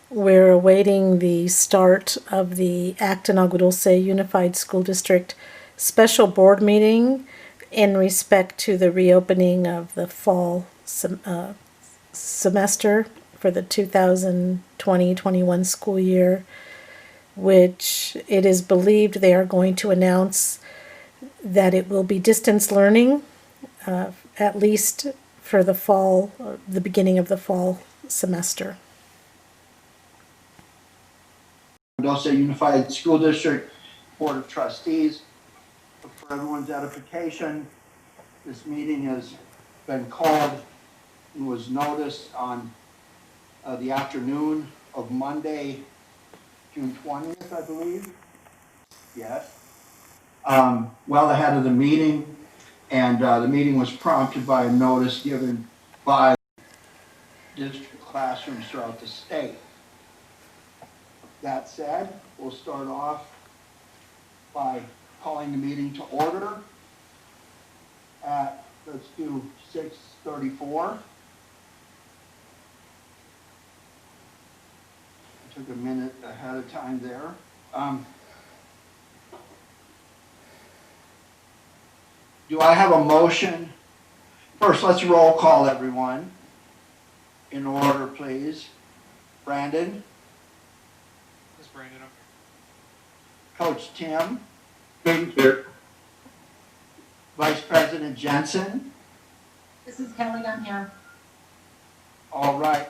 we're awaiting the start of the Acton Agua Dulce Unified School District special board meeting in respect to the reopening of the fall semester for the 2020-21 school year, which it is believed they are going to announce that it will be distance learning, at least for the fall, the beginning of the fall semester. Dulce Unified School District Board of Trustees. For everyone's edification, this meeting has been called and was noticed on the afternoon of Monday, June 20th, I believe. Yes. Well ahead of the meeting, and the meeting was prompted by a notice given by district classrooms throughout the state. That said, we'll start off by calling the meeting to order at, let's do 6:34. I took a minute ahead of time there. Do I have a motion? First, let's roll call everyone. In order, please. Brandon? Yes, Brandon. Coach Tim? Here. Vice President Jensen? This is Kelly, I'm here. All right.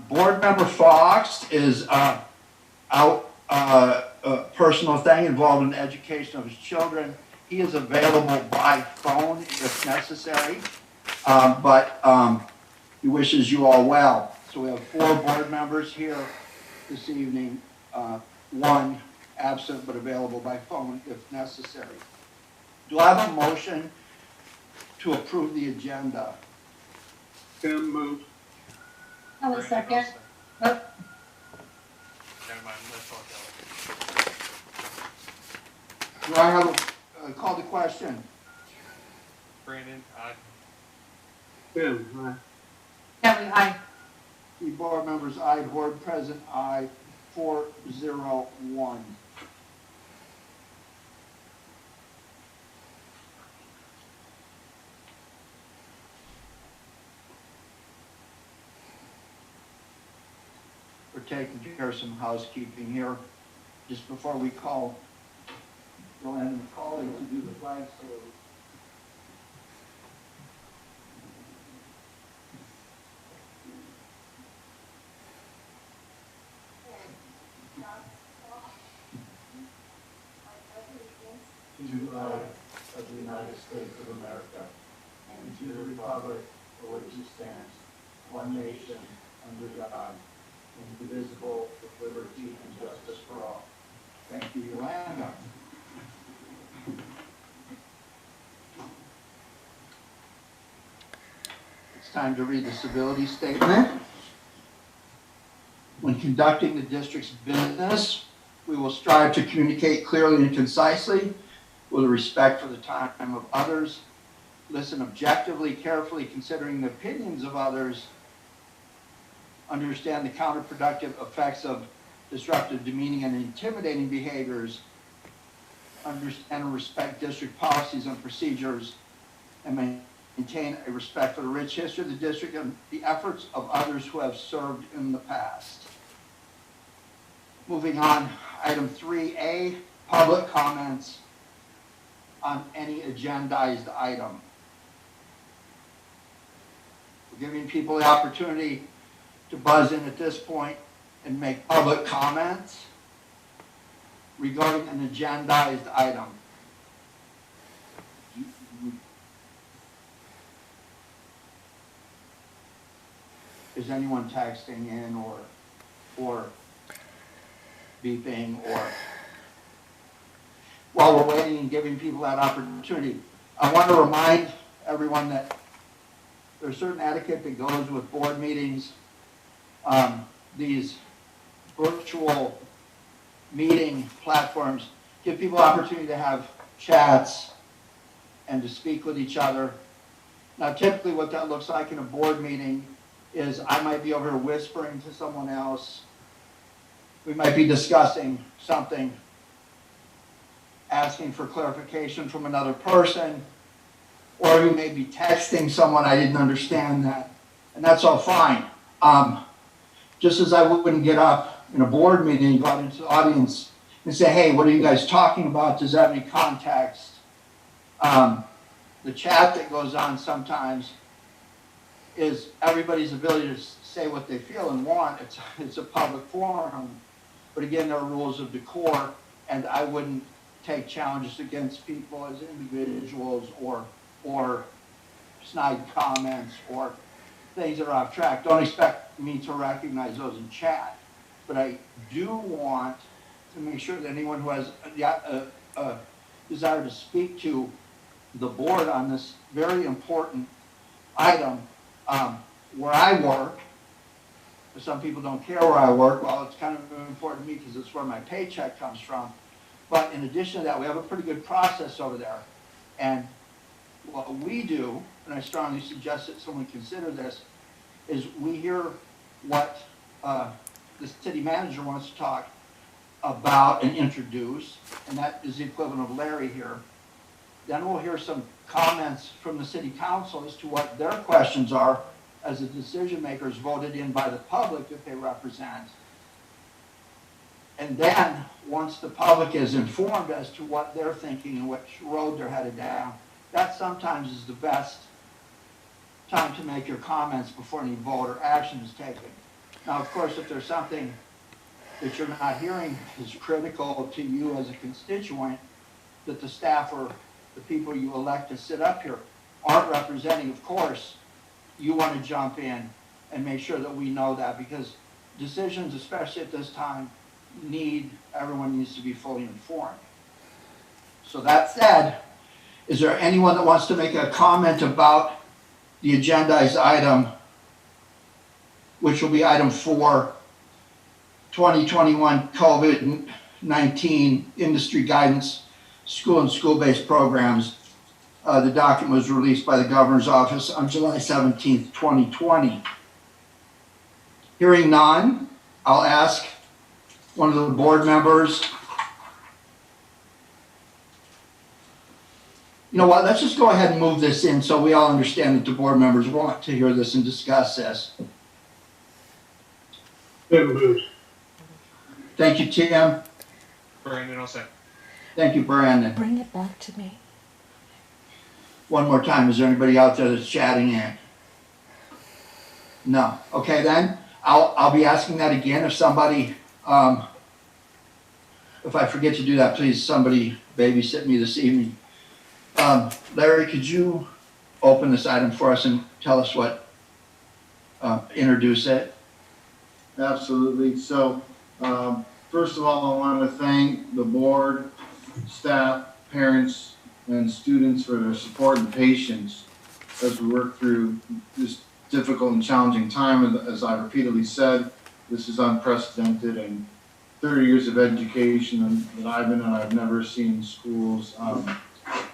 Board Member Fox is out, personal thing involved in the education of his children. He is available by phone if necessary, but he wishes you all well. So we have 4 board members here this evening, 1 absent but available by phone if necessary. Do I have a motion to approve the agenda? Tim moved. Kelly, second. Never mind, let's talk about Do I have a call to question? Brandon, Tim, aye. Kelly, aye. The board members, aye. Board president, aye. 401. We're taking care of some housekeeping here. Just before we call Joanne McCauley to do the flag salute. To the flag of the United States of America and to the republic for which it stands, one nation, under God, indivisible, with liberty and justice for all. Thank you, Yolanda. It's time to read the civility statement. When conducting the district's business, we will strive to communicate clearly and concisely with respect for the time of others, listen objectively, carefully considering the opinions of others, understand the counterproductive effects of disruptive, demeaning, and intimidating behaviors, understand and respect district policies and procedures, and maintain a respect for the rich history of the district and the efforts of others who have served in the past. Moving on, item 3A, public comments on any agendized item. We're giving people the opportunity to buzz in at this point and make public comments regarding an agendized item. Is anyone texting in or beeping or? While we're waiting and giving people that opportunity, I want to remind everyone that there's certain etiquette that goes with board meetings. These virtual meeting platforms give people opportunity to have chats and to speak with each other. Now, typically what that looks like in a board meeting is I might be over here whispering to someone else, we might be discussing something, asking for clarification from another person, or you may be texting someone, I didn't understand that, and that's all fine. Just as I wouldn't get up in a board meeting and go out into the audience and say, hey, what are you guys talking about? Does that have any context? The chat that goes on sometimes is everybody's ability to say what they feel and want. It's a public forum. But again, there are rules of decor, and I wouldn't take challenges against people as individuals or snide comments or things that are off track. Don't expect me to recognize those in chat. But I do want to make sure that anyone who has a desire to speak to the board on this very important item, where I work, some people don't care where I work. Well, it's kind of important to me because it's where my paycheck comes from. But in addition to that, we have a pretty good process over there. And what we do, and I strongly suggest that someone consider this, is we hear what the city manager wants to talk about and introduce, and that is the equivalent of Larry here. Then we'll hear some comments from the city council as to what their questions are as the decision makers voted in by the public that they represent. And then, once the public is informed as to what they're thinking and which road they're headed down, that sometimes is the best time to make your comments before any vote or action is taken. Now, of course, if there's something that you're not hearing is critical to you as a constituent, that the staff or the people you elect to sit up here aren't representing, of course, you want to jump in and make sure that we know that, because decisions, especially at this time, everyone needs to be fully informed. So that said, is there anyone that wants to make a comment about the agendized item, which will be item 4, 2021 COVID-19 industry guidance, school and school-based programs? The document was released by the governor's office on July 17th, 2020. Hearing none, I'll ask one of the board members. You know what, let's just go ahead and move this in so we all understand that the board members want to hear this and discuss this. Tim moves. Thank you, Tim. Brandon, I'll second. Thank you, Brandon. Bring it back to me. One more time, is there anybody out there that's chatting in? No. Okay, then I'll be asking that again. If somebody, if I forget to do that, please somebody babysit me this evening. Larry, could you open this item for us and tell us what, introduce it? Absolutely. So, first of all, I want to thank the board, staff, parents, and students for their support and patience as we work through this difficult and challenging time. And as I repeatedly said, this is unprecedented, and 30 years of education that I've been in, I've never seen schools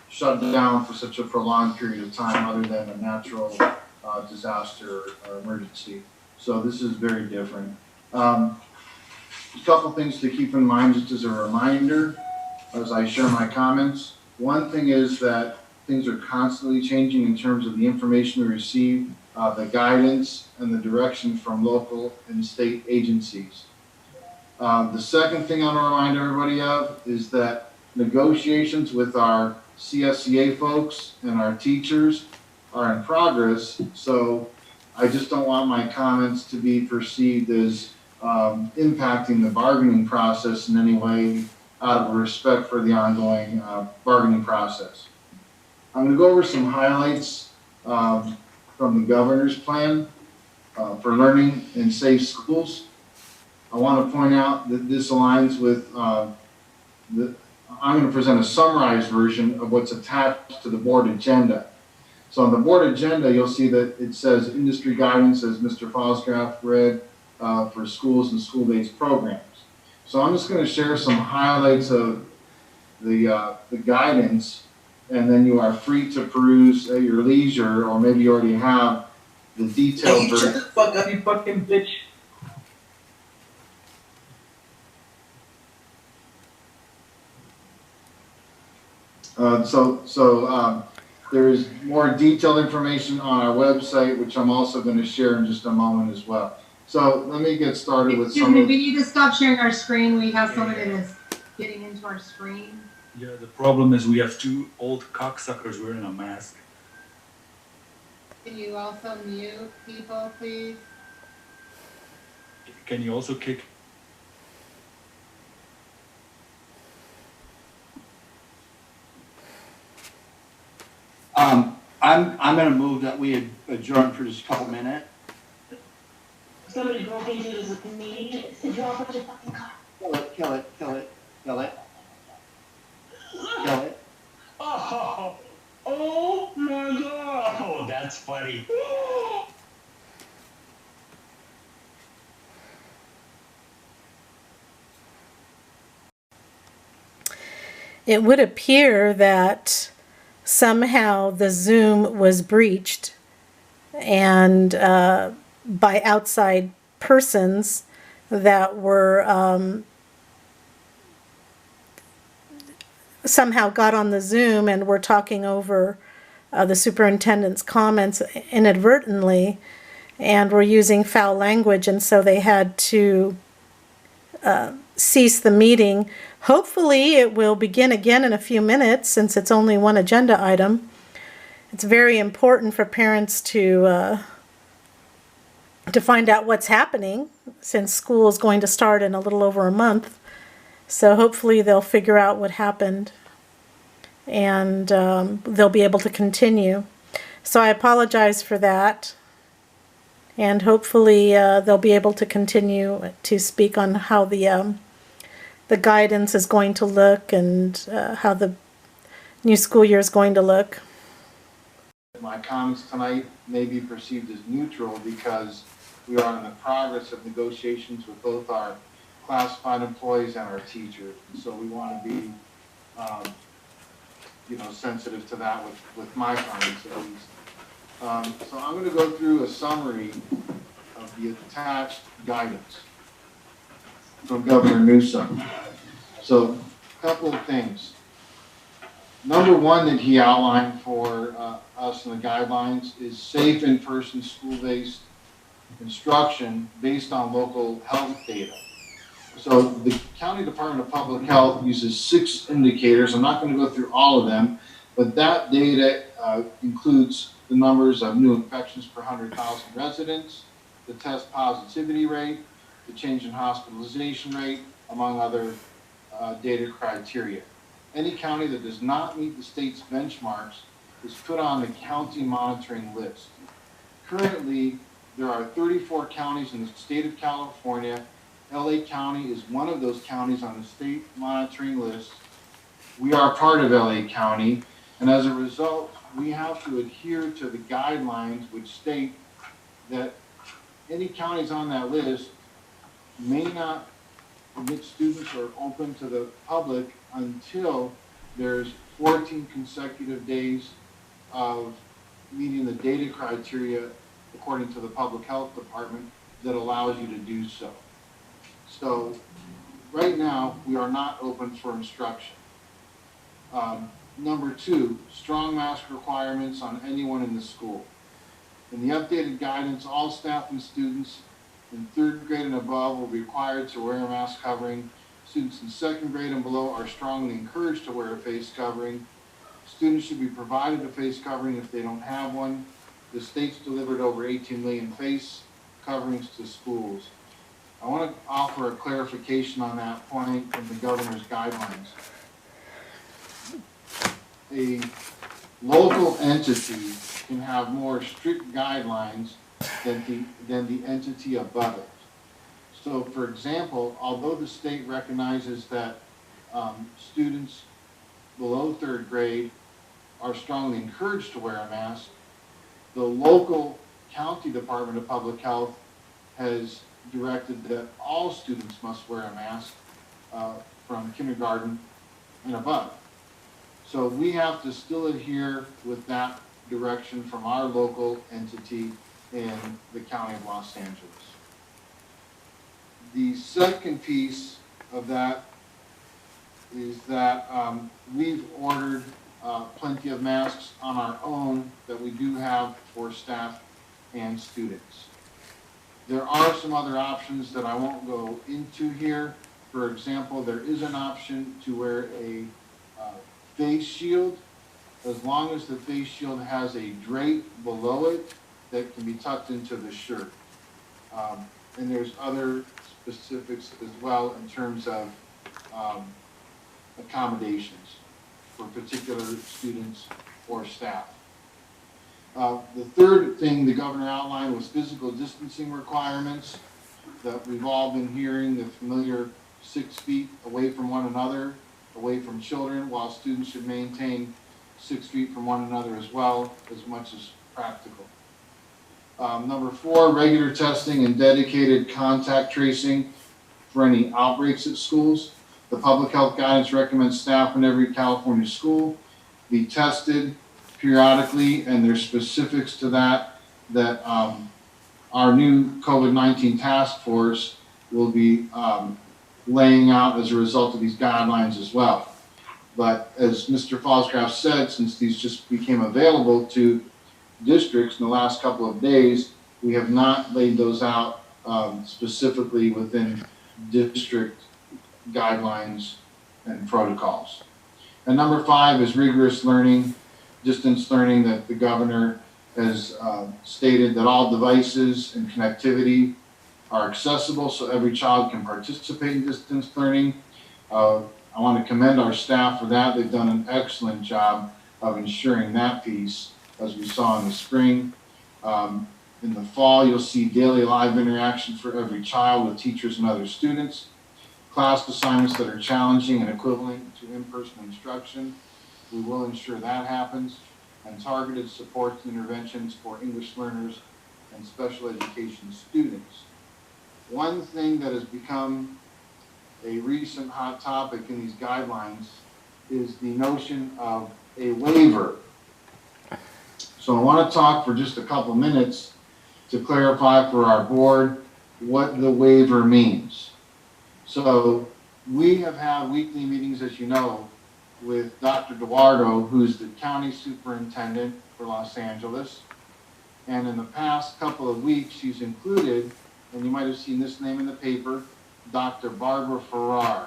shut down for such a prolonged period of time other than a natural disaster or emergency. So this is very different. A couple things to keep in mind just as a reminder as I share my comments. One thing is that things are constantly changing in terms of the information we receive, the guidance and the direction from local and state agencies. The second thing I want to remind everybody of is that negotiations with our CSEA folks and our teachers are in progress. So I just don't want my comments to be perceived as impacting the bargaining process in any way out of respect for the ongoing bargaining process. I'm going to go over some highlights from the governor's plan for learning in safe schools. I want to point out that this aligns with I'm going to present a summarized version of what's attached to the board agenda. So on the board agenda, you'll see that it says industry guidance, as Mr. Fosgraf read, for schools and school-based programs. So I'm just going to share some highlights of the guidance, and then you are free to peruse at your leisure, or maybe you already have the detailed Hey, shut the fuck up, you fucking bitch. There is more detailed information on our website, which I'm also going to share in just a moment as well. So let me get started with Excuse some me, of. we need to stop sharing our screen. We have somebody that's getting into our screen. Yeah, the problem is we have two old cocksuckers wearing a mask. Can you also mute people, please? Can you also kick? I'm gonna move that we adjourn for just a couple minutes. Somebody broke into this meeting, said you all put your fucking car. Kill it. Oh my god! Oh, that's funny. It would appear that somehow the Zoom was breached and by outside persons that were somehow got on the Zoom and were talking over the superintendent's comments inadvertently and were using foul language, and so they had to cease the meeting. Hopefully it will begin again in a few minutes since it's only one agenda item. It's very important for parents to find out what's happening since school is going to start in a little over a month. So hopefully they'll figure out what happened and they'll be able to continue. So I apologize for that. And hopefully they'll be able to continue to speak on how the guidance is going to look and how the new school year is going to look. My comments tonight may be perceived as neutral because we are in the progress of negotiations with both our classified employees and our teachers. And so we want to be, sensitive to that with my comments at least. So I'm going to go through a summary of the attached guidance from Governor Newsom. So a couple of things. Number one that he outlined for us in the guidelines is safe in-person school-based instruction based on local health data. So the County Department of Public Health uses 6 indicators. I'm not going to go through all of them, but that data includes the numbers of new infections per 100,000 residents, the test positivity rate, the change in hospitalization rate, among other data criteria. Any county that does not meet the state's benchmarks is put on the county monitoring list. Currently, there are 34 counties in the state of California. LA County is one of those counties on the state monitoring list. We are part of LA County, and as a result, we have to adhere to the guidelines which state that any counties on that list may not permit students or open to the public until there's 14 consecutive days of meeting the data criteria according to the Public Health Department that allows you to do so. So right now, we are not open for instruction. Number 2, strong mask requirements on anyone in the school. In the updated guidance, all staff and students in 3rd grade and above will be required to wear a mask covering. Students in 2nd grade and below are strongly encouraged to wear a face covering. Students should be provided a face covering if they don't have one. The state's delivered over 18 million face coverings to schools. I want to offer a clarification on that point in the governor's guidelines. A local entity can have more strict guidelines than the entity above it. So, for example, although the state recognizes that students below 3rd grade are strongly encouraged to wear a mask, the local county Department of Public Health has directed that all students must wear a mask from kindergarten and above. So we have to still adhere with that direction from our local entity in the County of Los Angeles. The second piece of that is that we've ordered plenty of masks on our own that we do have for staff and students. There are some other options that I won't go into here. For example, there is an option to wear a face shield, as long as the face shield has a drape below it that can be tucked into the shirt. And there's other specifics as well in terms of accommodations for particular students or staff. The third thing the governor outlined was physical distancing requirements that we've all been hearing, the familiar 6 feet away from one another, away from children, while students should maintain 6 feet from one another as well, as much as practical. Number 4, regular testing and dedicated contact tracing for any outbreaks at schools. The public health guidance recommends staff in every California school be tested periodically, and there's specifics to that our new COVID-19 task force will be laying out as a result of these guidelines as well. But as Mr. Fallscraft said, since these just became available to districts in the last couple of days, we have not laid those out specifically within district guidelines and protocols. And number 5 is rigorous learning, distance learning, that the governor has stated that all devices and connectivity are accessible so every child can participate in distance learning. I want to commend our staff for that. They've done an excellent job of ensuring that piece, as we saw in the spring. In the fall, you'll see daily live interaction for every child with teachers and other students, class assignments that are challenging and equivalent to in-person instruction. We will ensure that happens, and targeted supports and interventions for English learners and special education students. One thing that has become a recent hot topic in these guidelines is the notion of a waiver. So I want to talk for just a couple minutes to clarify for our board what the waiver means. So we have had weekly meetings, as you know, with Dr. Eduardo, who's the county superintendent for Los Angeles. And in the past couple of weeks, she's included, and you might have seen this name in the paper, Dr. Barbara Farrar,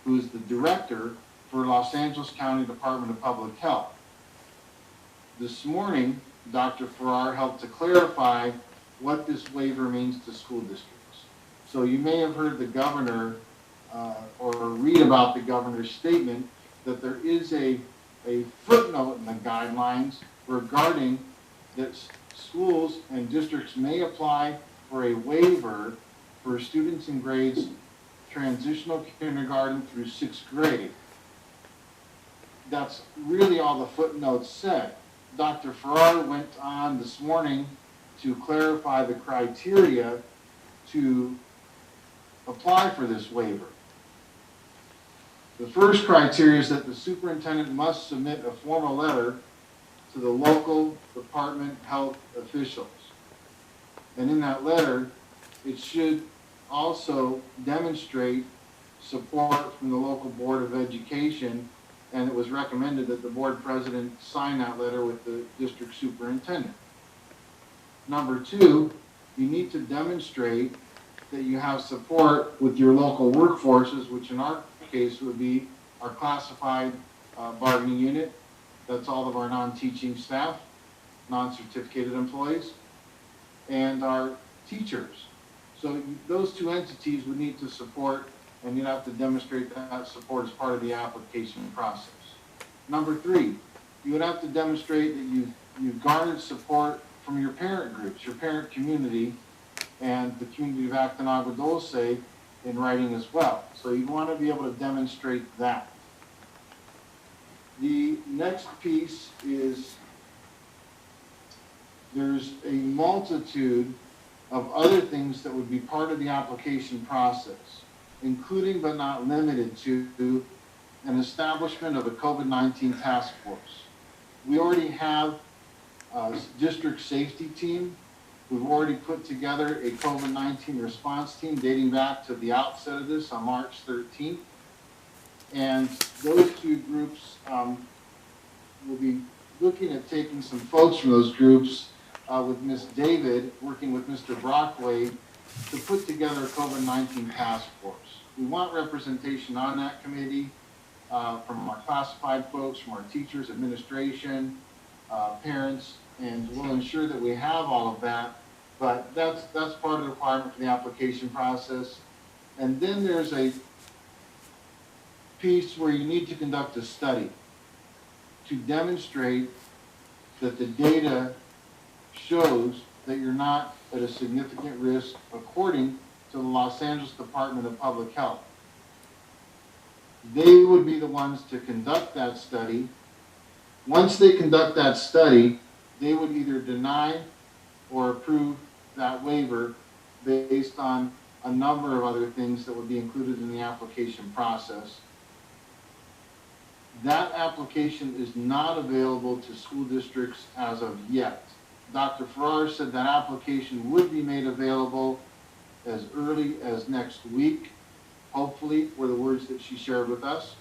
who is the director for Los Angeles County Department of Public Health. This morning, Dr. Farrar helped to clarify what this waiver means to school districts. So you may have heard the governor or read about the governor's statement that there is a footnote in the guidelines regarding that schools and districts may apply for a waiver for students in grades transitional kindergarten through 6th grade. That's really all the footnotes said. Dr. Farrar went on this morning to clarify the criteria to apply for this waiver. The first criteria is that the superintendent must submit a formal letter to the local department health officials. And in that letter, it should also demonstrate support from the local board of education, and it was recommended that the board president sign that letter with the district superintendent. Number 2, you need to demonstrate that you have support with your local workforces, which in our case would be our classified bargaining unit. That's all of our non-teaching staff, non-certificated employees, and our teachers. So those 2 entities would need to support, and you'd have to demonstrate that support as part of the application process. Number 3, you would have to demonstrate that you've garnered support from your parent groups, your parent community, and the community of Acton Agua Dulce in writing as well. So you want to be able to demonstrate that. The next piece is there's a multitude of other things that would be part of the application process, including but not limited to an establishment of a COVID-19 task force. We already have a district safety team. We've already put together a COVID-19 response team dating back to the outset of this on March 13th. And those 2 groups we'll be looking at taking some folks from those groups with Ms. David, working with Mr. Brockway, to put together a COVID-19 task force. We want representation on that committee from our classified folks, from our teachers, administration, parents, and we'll ensure that we have all of that. But that's part of the requirement for the application process. And then there's a piece where you need to conduct a study to demonstrate that the data shows that you're not at a significant risk according to the Los Angeles Department of Public Health. They would be the ones to conduct that study. Once they conduct that study, they would either deny or approve that waiver based on a number of other things that would be included in the application process. That application is not available to school districts as of yet. Dr. Farrar said that application would be made available as early as next week, hopefully, were the words that she shared with us.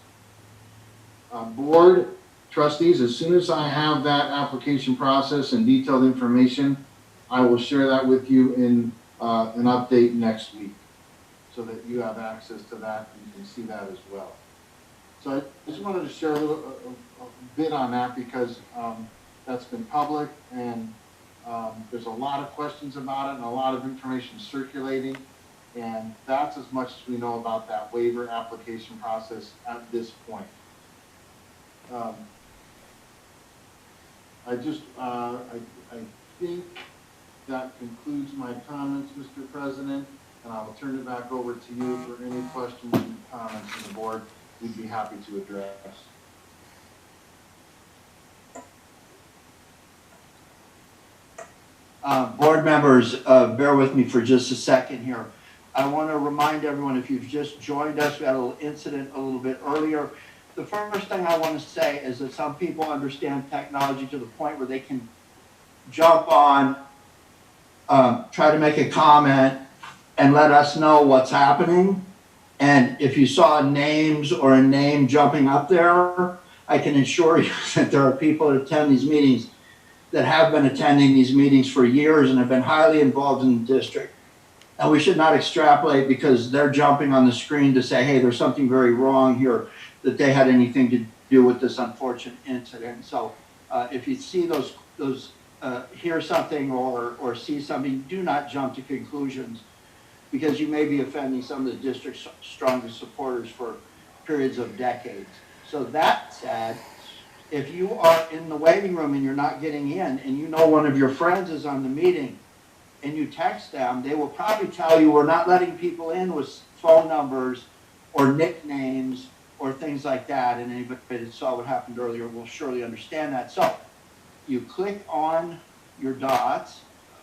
Board trustees, as soon as I have that application process and detailed information, I will share that with you in an update next week so that you have access to that and you can see that as well. So I just wanted to share a bit on that because that's been public and there's a lot of questions about it and a lot of information circulating, and that's as much as we know about that waiver application process at this point. I think that concludes my comments, Mr. President, and I'll turn it back over to you for any questions and comments from the board we'd be happy to address. Board members, bear with me for just a second here. I want to remind everyone, if you've just joined us, we had a little incident a little bit earlier. The first thing I want to say is that some people understand technology to the point where they can jump on, try to make a comment, and let us know what's happening. And if you saw names or a name jumping up there, I can assure you that there are people that attend these meetings that have been attending these meetings for years and have been highly involved in the district. And we should not extrapolate because they're jumping on the screen to say, hey, there's something very wrong here, that they had anything to do with this unfortunate incident. So if you see hear something or see something, do not jump to conclusions because you may be offending some of the district's strongest supporters for periods of decades. So that said, if you are in the waiting room and you're not getting in and you know one of your friends is on the meeting and you text them, they will probably tell you we're not letting people in with phone numbers or nicknames or things like that. And anybody that saw what happened earlier will surely understand that. So you click on your dots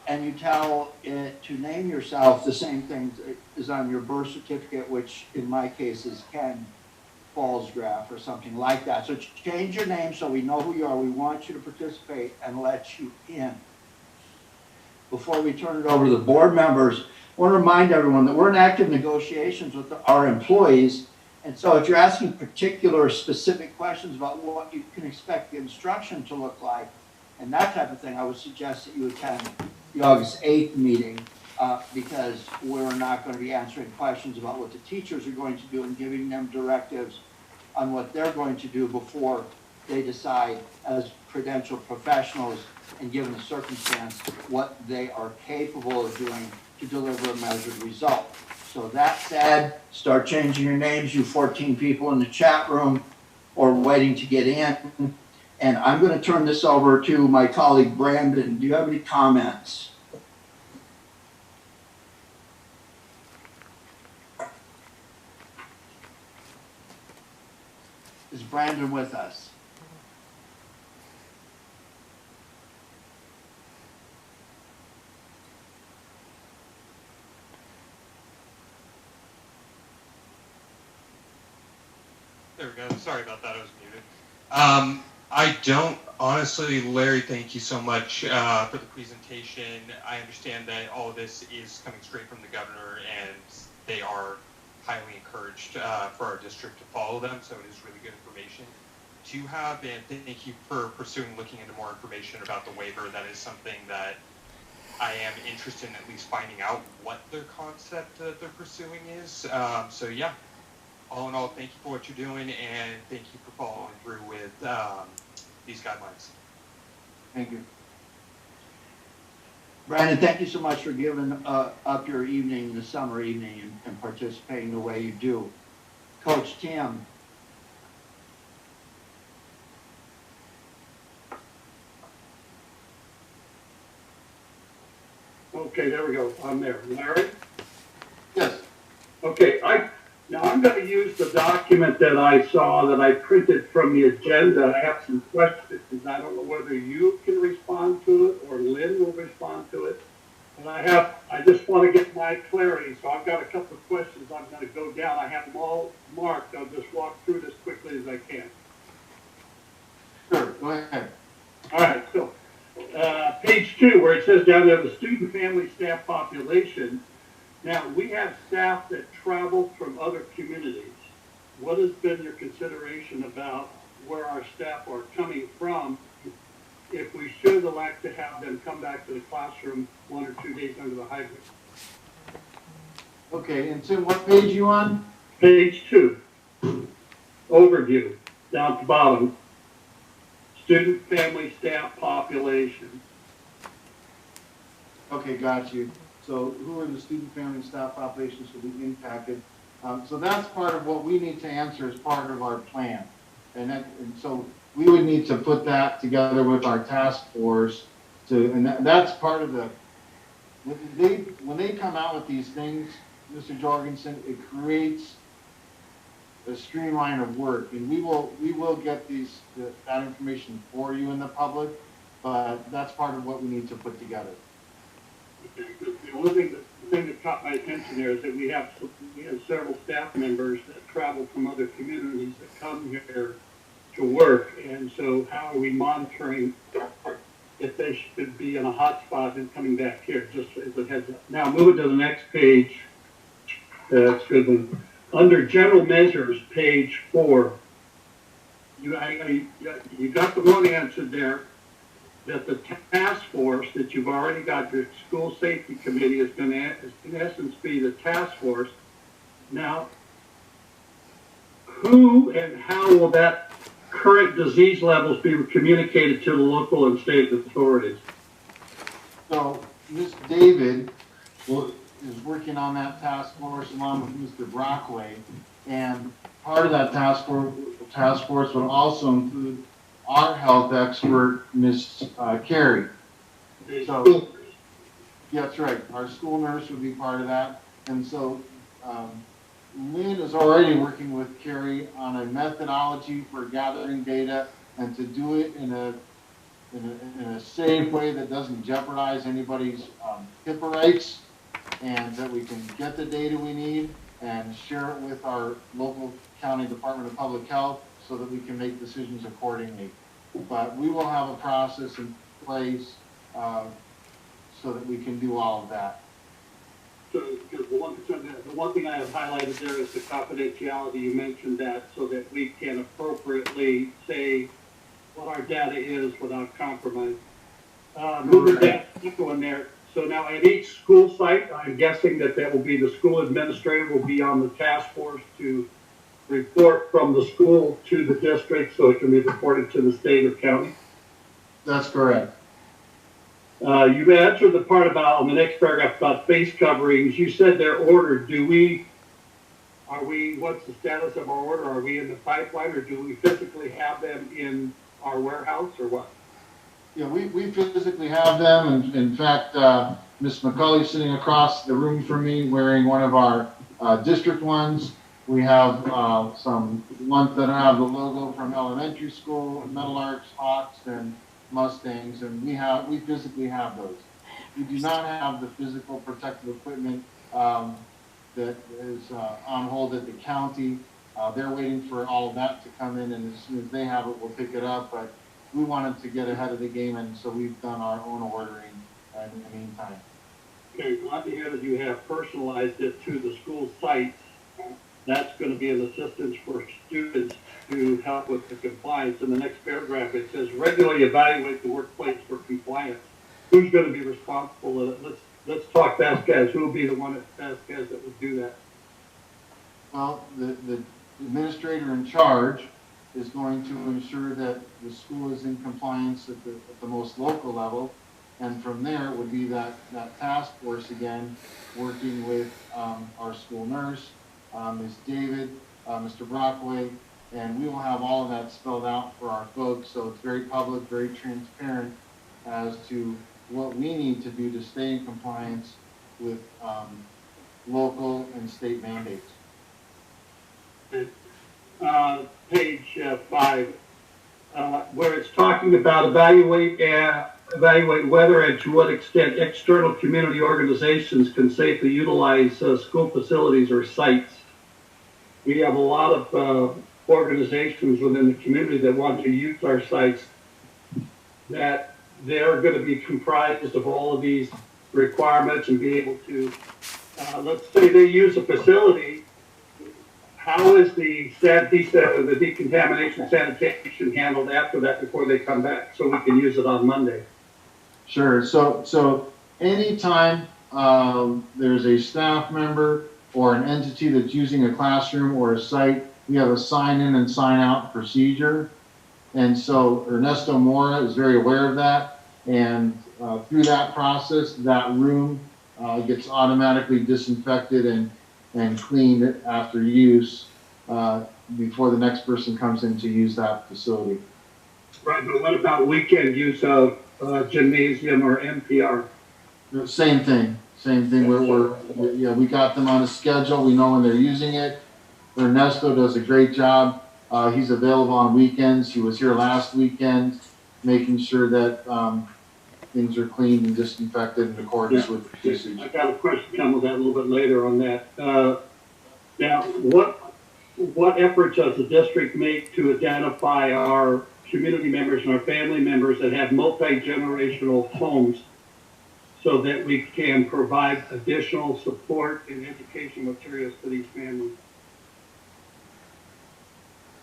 and you tell it to name yourself the same thing as on your birth certificate, which in my case is Ken Fallsgraf or something like that. So change your name so we know who you are. We want you to participate and let you in. Before we turn it over to the board members, I want to remind everyone that we're in active negotiations with our employees. And so if you're asking particular specific questions about what you can expect the instruction to look like and that type of thing, I would suggest that you attend the August 8th meeting because we're not going to be answering questions about what the teachers are going to do and giving them directives on what they're going to do before they decide as credentialed professionals and given the circumstance what they are capable of doing to deliver a measured result. So that said, start changing your names, you 14 people in the chat room or waiting to get in. And I'm going to turn this over to my colleague Brandon. Do you have any comments? Is Brandon with us? There we go. Sorry about that. I was muted. I don't, honestly, Larry, thank you so much for the presentation. I understand that all of this is coming straight from the governor and they are highly encouraged for our district to follow them, so it is really good information. do have, and thank you for pursuing looking into more information about the waiver. That is something that I am interested in at least finding out what their concept that they're pursuing is. So yeah, all in all, thank you for what you're doing, and thank you for following through with these guidelines. Thank you. Brandon, thank you so much for giving up your evening, the summer evening, and participating the way you do. Coach Tim. Okay, there we go. I'm there. Larry? Yes. Okay, now I'm going to use the document that I saw that I printed from the agenda. I have some questions. I don't know whether you can respond to it or Lynn will respond to it. And I just want to get my clarity. So I've got a couple of questions I'm going to go down. I have them all marked. I'll just walk through this quickly as I can. Sure, go ahead. All right, so page 2, where it says down there, the student, family, staff population. Now, we have staff that travel from other communities. What has been your consideration about where our staff are coming from if we should elect to have them come back to the classroom 1 or 2 days under the hybrid? Okay, and Tim, what page you on? Page 2, overview, down at the bottom. Student, family, staff population. Okay, got you. So who are the student, family, and staff populations will be impacted? So that's part of what we need to answer as part of our plan. And so we would need to put that together with our task force and that's part of when they come out with these things, Mr. Jorgensen, it creates a streamline of work, and we will get that information for you in the public, but that's part of what we need to put together. The only thing that caught my attention there is that we have several staff members that travel from other communities that come here to work, and so how are we monitoring if they should be in a hot spot and coming back here, just as a heads up. Now, moving to the next page. That's good one. Under general measures, page 4, you got the one answer there, that the task force that you've already got, your school safety committee is going to, in essence, be the task force. Now, who and how will that current disease levels be communicated to the local and state authorities? So Ms. David is working on that task force along with Mr. Brockway, and part of that task force would also include our health expert, Ms. Carey. So, yeah, that's right. Our school nurse would be part of that. And so Lynn is already working with Carey on a methodology for gathering data and to do it in a safe way that doesn't jeopardize anybody's HIPAA rights, and that we can get the data we need and share it with our local county Department of Public Health so that we can make decisions accordingly. But we will have a process in place so that we can do all of that. So the one thing I have highlighted there is the confidentiality. You mentioned that so that we can appropriately say what our data is without compromise. Moving down, going there. So now at each school site, I'm guessing that will be the school administrator will be on the task force to report from the school to the district so it can be reported to the state or county. That's correct. You answered the part about, on the next paragraph, about face coverings. You said they're ordered. What's the status of our order? Are we in the pipeline, or do we physically have them in our warehouse, or what? Yeah, we physically have them, and in fact, Ms. McCulley's sitting across the room from me wearing one of our district ones. We have some ones that have the logo from elementary school, Metal Arts, Hawks, and Mustangs, and we physically have those. We do not have the physical protective equipment that is on hold at the county. They're waiting for all of that to come in, and as soon as they have it, we'll pick it up. But we wanted to get ahead of the game, and so we've done our own ordering in the meantime. Okay, glad to hear that you have personalized it to the school sites. that's going to be an assistance for students to help with the compliance. In the next paragraph, it says regularly evaluate the workplace for compliance. Who's going to be responsible? Let's talk Vasquez. Who will be the one at Vasquez that would do that? Well, the administrator in charge is going to ensure that the school is in compliance at the most local level. And from there, it would be that task force again, working with our school nurse, Ms. David, Mr. Brockway, and we will have all of that spelled out for our folks. So it's very public, very transparent as to what we need to do to stay in compliance with local and state mandates. Page 5, where it's talking about evaluate whether and to what extent external community organizations can safely utilize school facilities or sites. We have a lot of organizations within the community that want to use our sites, that they're going to be comprised of all of these requirements and be able to, let's say they use a facility. How is the decontamination sanitation handled after that before they come back so we can use it on Monday? Sure. So anytime there's a staff member or an entity that's using a classroom or a site, we have a sign in and sign out procedure. And so Ernesto Mora is very aware of that. And through that process, that room gets automatically disinfected and cleaned after use before the next person comes in to use that facility. Right, but what about weekend use of gymnasium or NPR? Same thing. We got them on a schedule. We know when they're using it. Ernesto does a great job. He's available on weekends. He was here last weekend, making sure that things are cleaned and disinfected in accordance with usage. I got a question coming with that a little bit later on that. Now, what efforts does the district make to identify our community members and our family members that have multi-generational homes so that we can provide additional support and education materials to these families?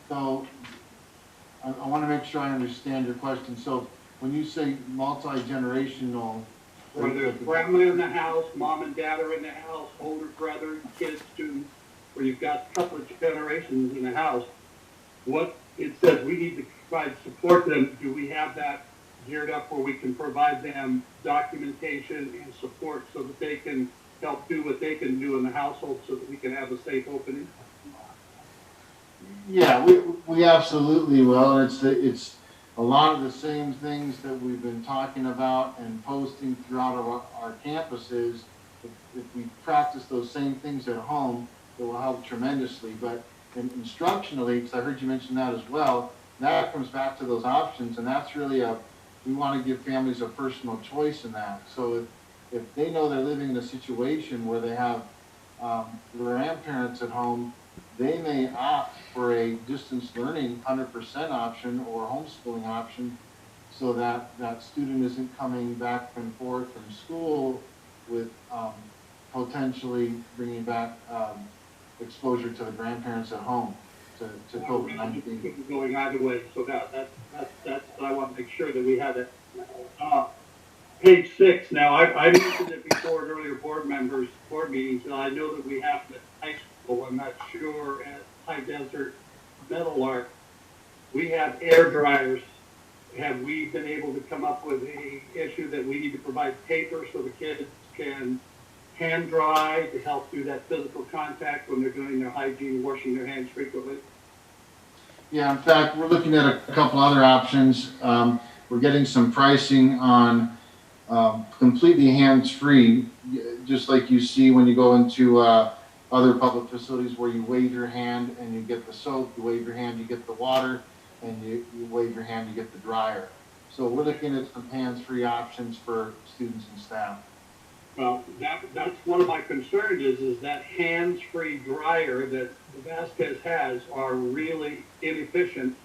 So I want to make sure I understand your question. So when you say multi-generational, Where there's family in the house, mom and dad are in the house, older brother, kids, students, where you've got a couple of generations in the house, what it says we need to provide support to them. Do we have that geared up where we can provide them documentation and support so that they can help do what they can do in the household so that we can have a safe opening? Yeah, we absolutely will. It's a lot of the same things that we've been talking about and posting throughout our campuses. If we practice those same things at home, it will help tremendously. But instructionally, because I heard you mention that as well, that comes back to those options, and that's really we want to give families a personal choice in that. So if they know they're living in a situation where they have grandparents at home, they may opt for a distance learning 100% option or homeschooling option, so that that student isn't coming back and forth from school with potentially bringing back exposure to the grandparents at home to COVID-19. Going either way, so that's I want to make sure that we have it. Page 6. Now I mentioned it before at earlier board meetings, and I know that we have it at high school. I'm not sure at High Desert Meadowlark. We have air dryers. Have we been able to come up with a issue that we need to provide paper so the kids can hand dry to help do that physical contact when they're doing their hygiene, washing their hands frequently? Yeah, in fact, we're looking at a couple other options. We're getting some pricing on completely hands-free, just like you see when you go into other public facilities where you wave your hand and you get the soap, you wave your hand, you get the water, and you wave your hand, you get the dryer. So we're looking at some hands-free options for students and staff. Well, that's one of my concerns is that hands-free dryer that Vasquez has are really inefficient,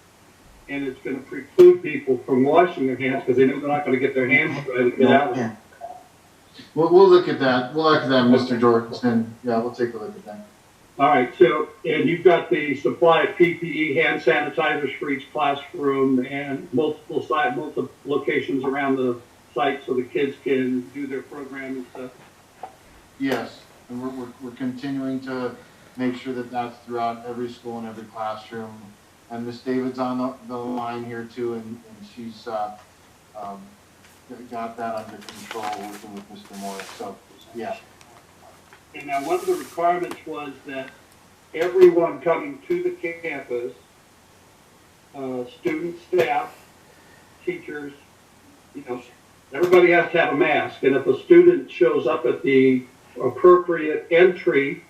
and it's going to preclude people from washing their hands because they know they're not going to get their hands dry to get out of it. We'll look at that. We'll look at that, Mr. Jorgensen. Yeah, we'll take a look at that. All right, so, and you've got the supply of PPE, hand sanitizers for each classroom and multiple locations around the site so the kids can do their program and stuff. Yes, and we're continuing to make sure that that's throughout every school and every classroom. And Miss David's on the line here too, and she's got that under control working with Mr. Morris. So, yeah. And now one of the requirements was that everyone coming to the campus, students, staff, teachers, you know, everybody has to have a mask. And if a student shows up at the appropriate entry,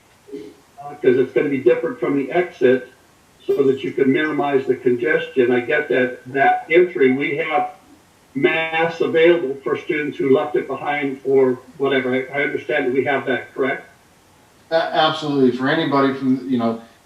because it's going to be different from the exit, so that you can minimize the congestion. I get that entry, we have masks available for students who left it behind or whatever. I understand that we have that, correct? Absolutely. For anybody from,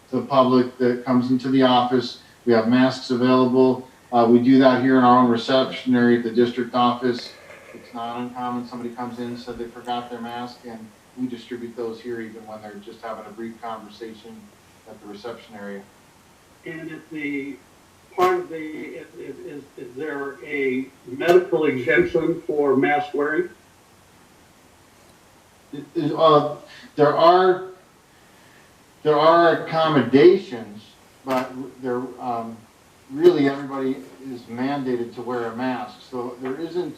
the public that comes into the office, we have masks available. We do that here in our own reception area at the district office. It's not uncommon. Somebody comes in and said they forgot their mask, and we distribute those here even when they're just having a brief conversation at the reception area. And if the part of the, is there a medical exemption for mask wearing? There are accommodations, but there really everybody is mandated to wear a mask. So there isn't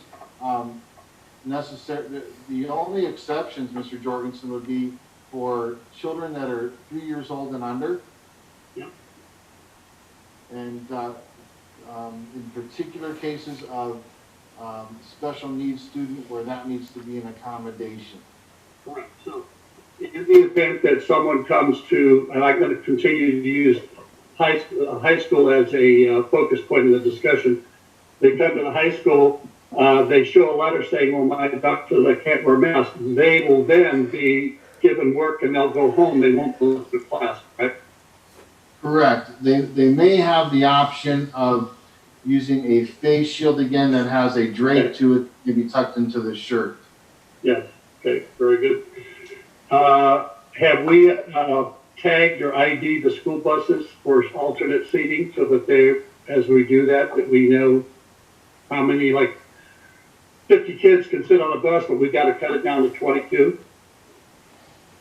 necessary. The only exceptions, Mr. Jorgensen, would be for children that are 3 years old and under. Yep. And in particular cases of special needs student where that needs to be an accommodation. Correct. So in the event that someone comes to, and I'm going to continue to use high school as a focus point in the discussion, they come to the high school, they show a letter saying, well, my doctor says I can't wear a mask. They will then be given work and they'll go home. They won't go to class, right? Correct. They may have the option of using a face shield again that has a drape to it to be tucked into the shirt. Yes. Okay. Very good. Have we tagged or ID'd the school buses for alternate seating so that they, as we do that we know how many, like 50 kids can sit on a bus, but we've got to cut it down to 22?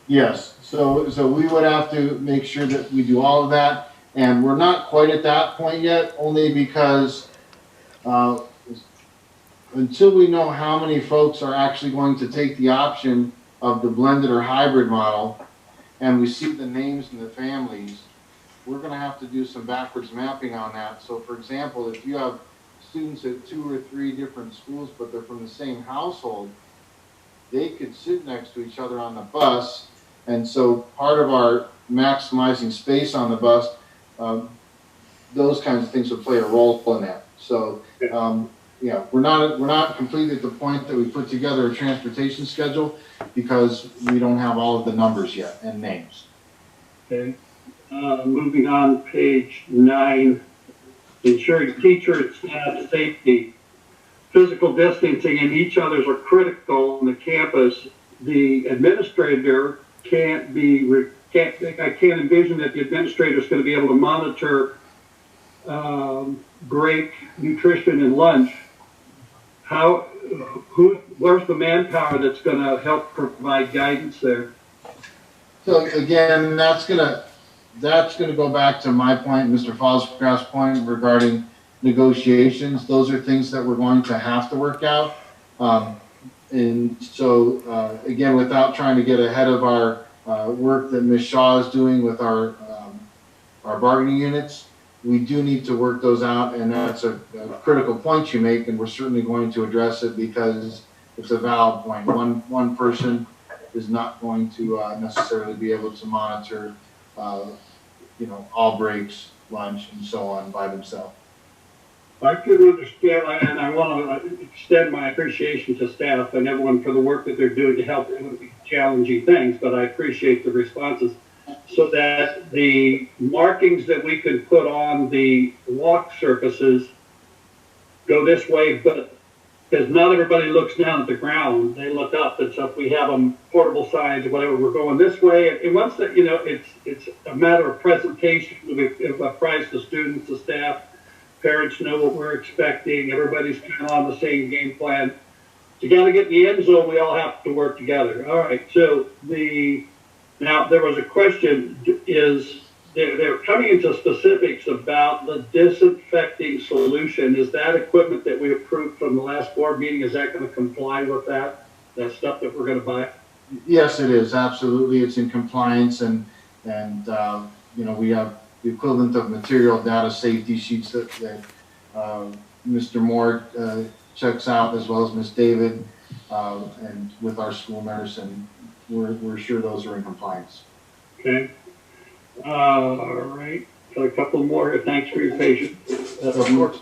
Yes, so we would have to make sure that we do all of that, and we're not quite at that point yet, only because until we know how many folks are actually going to take the option of the blended or hybrid model, and we see the names and the families, we're going to have to do some backwards mapping on that. So, for example, if you have students at 2 or 3 different schools, but they're from the same household, they could sit next to each other on the bus. And so part of our maximizing space on the bus, those kinds of things would play a role in that. So, yeah, we're not completely at the point that we put together a transportation schedule because we don't have all of the numbers yet and names. Okay. Moving on, page 9, ensuring teacher and staff safety. Physical distancing and each other's are critical on the campus. The administrator I can't envision that the administrator is going to be able to monitor break, nutrition, and lunch. Where's the manpower that's going to help provide guidance there? So again, that's gonna go back to my point, Mr. Foscraft's point regarding negotiations. Those are things that we're going to have to work out. And so again, without trying to get ahead of our work that Ms. Shaw is doing with our bargaining units, we do need to work those out, and that's a critical point you make, and we're certainly going to address it because it's a valid point. One person is not going to necessarily be able to monitor, all breaks, lunch, and so on by themselves. I could understand, and I want to extend my appreciation to staff and everyone for the work that they're doing to help with challenging things, but I appreciate the responses so that the markings that we could put on the walk surfaces go this way, but because not everybody looks down at the ground. They look up, and so if we have them portable signs or whatever, we're going this way. And once that, it's a matter of presentation. If apprise the students, the staff, parents know what we're expecting. Everybody's kind of on the same game plan. You got to get in the end zone. We all have to work together. All right. So now there was a question: they're coming into specifics about the disinfecting solution? Is that equipment that we approved from the last board meeting? Is that going to comply with that stuff that we're going to buy? Yes, it is. Absolutely. It's in compliance, and we have the equivalent of material data safety sheets that Mr. Moore checks out, as well as Ms. David, and with our school nurse, and we're sure those are in compliance. Okay. All right. Got a couple more. Thanks for your patience. Of course.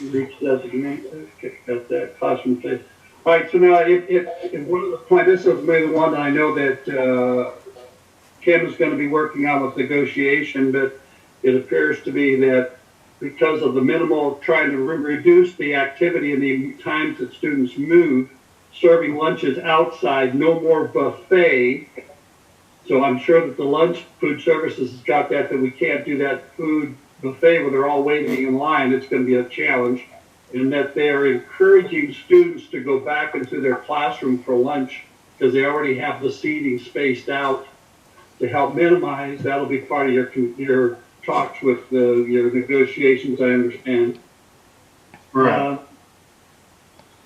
Reach designate. Okay, got that classroom place. All right. So now, in one of the points, this is maybe the one that I know that Kim is going to be working on with negotiation, but it appears to be that because of the minimal, trying to reduce the activity and the times that students move, serving lunches outside, no more buffet. So I'm sure that the lunch food services has got that we can't do that food buffet where they're all waiting in line. It's going to be a challenge. And that they're encouraging students to go back into their classroom for lunch because they already have the seating spaced out to help minimize. That'll be part of your talks with your negotiations, I understand. Right.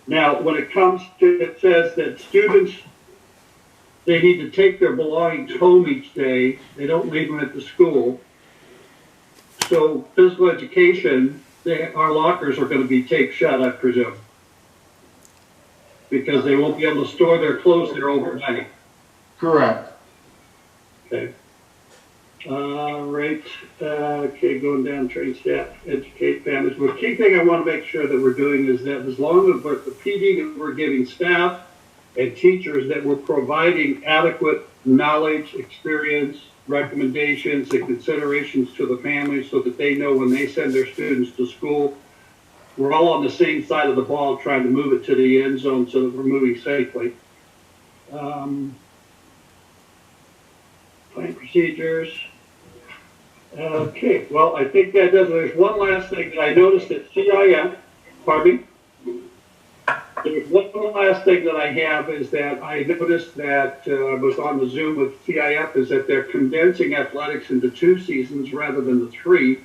Now, when it comes to, it says that students, they need to take their belongings home each day. They don't leave them at the school. So physical education, our lockers are going to be taped shut, I presume, because they won't be able to store their clothes there overnight. Correct. Okay. Right. Okay, going down, train staff, educate families. The key thing I want to make sure that we're doing is that as long as the PD that we're giving staff and teachers, that we're providing adequate knowledge, experience, recommendations, and considerations to the families so that they know when they send their students to school, we're all on the same side of the ball trying to move it to the end zone so that we're moving safely. Plan procedures. Okay, well, I think that does it. There's one last thing that I noticed at CIF, pardon me. There's one last thing that I have is that I noticed that I was on the Zoom with CIF is that they're condensing athletics into 2 seasons rather than the 3,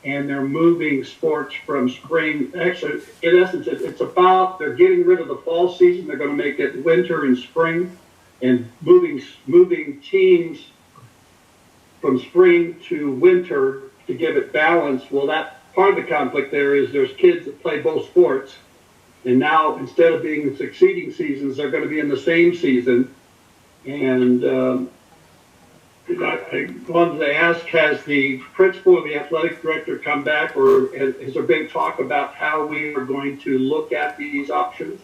and they're moving sports from spring. Actually, in essence, it's about they're getting rid of the fall season. They're going to make it winter and spring, and moving teams from spring to winter to give it balance. Well, that part of the conflict there is there's kids that play both sports. And now, instead of being in succeeding seasons, they're going to be in the same season. And I wanted to ask, has the principal or the athletic director come back, or has there been talk about how we are going to look at these options?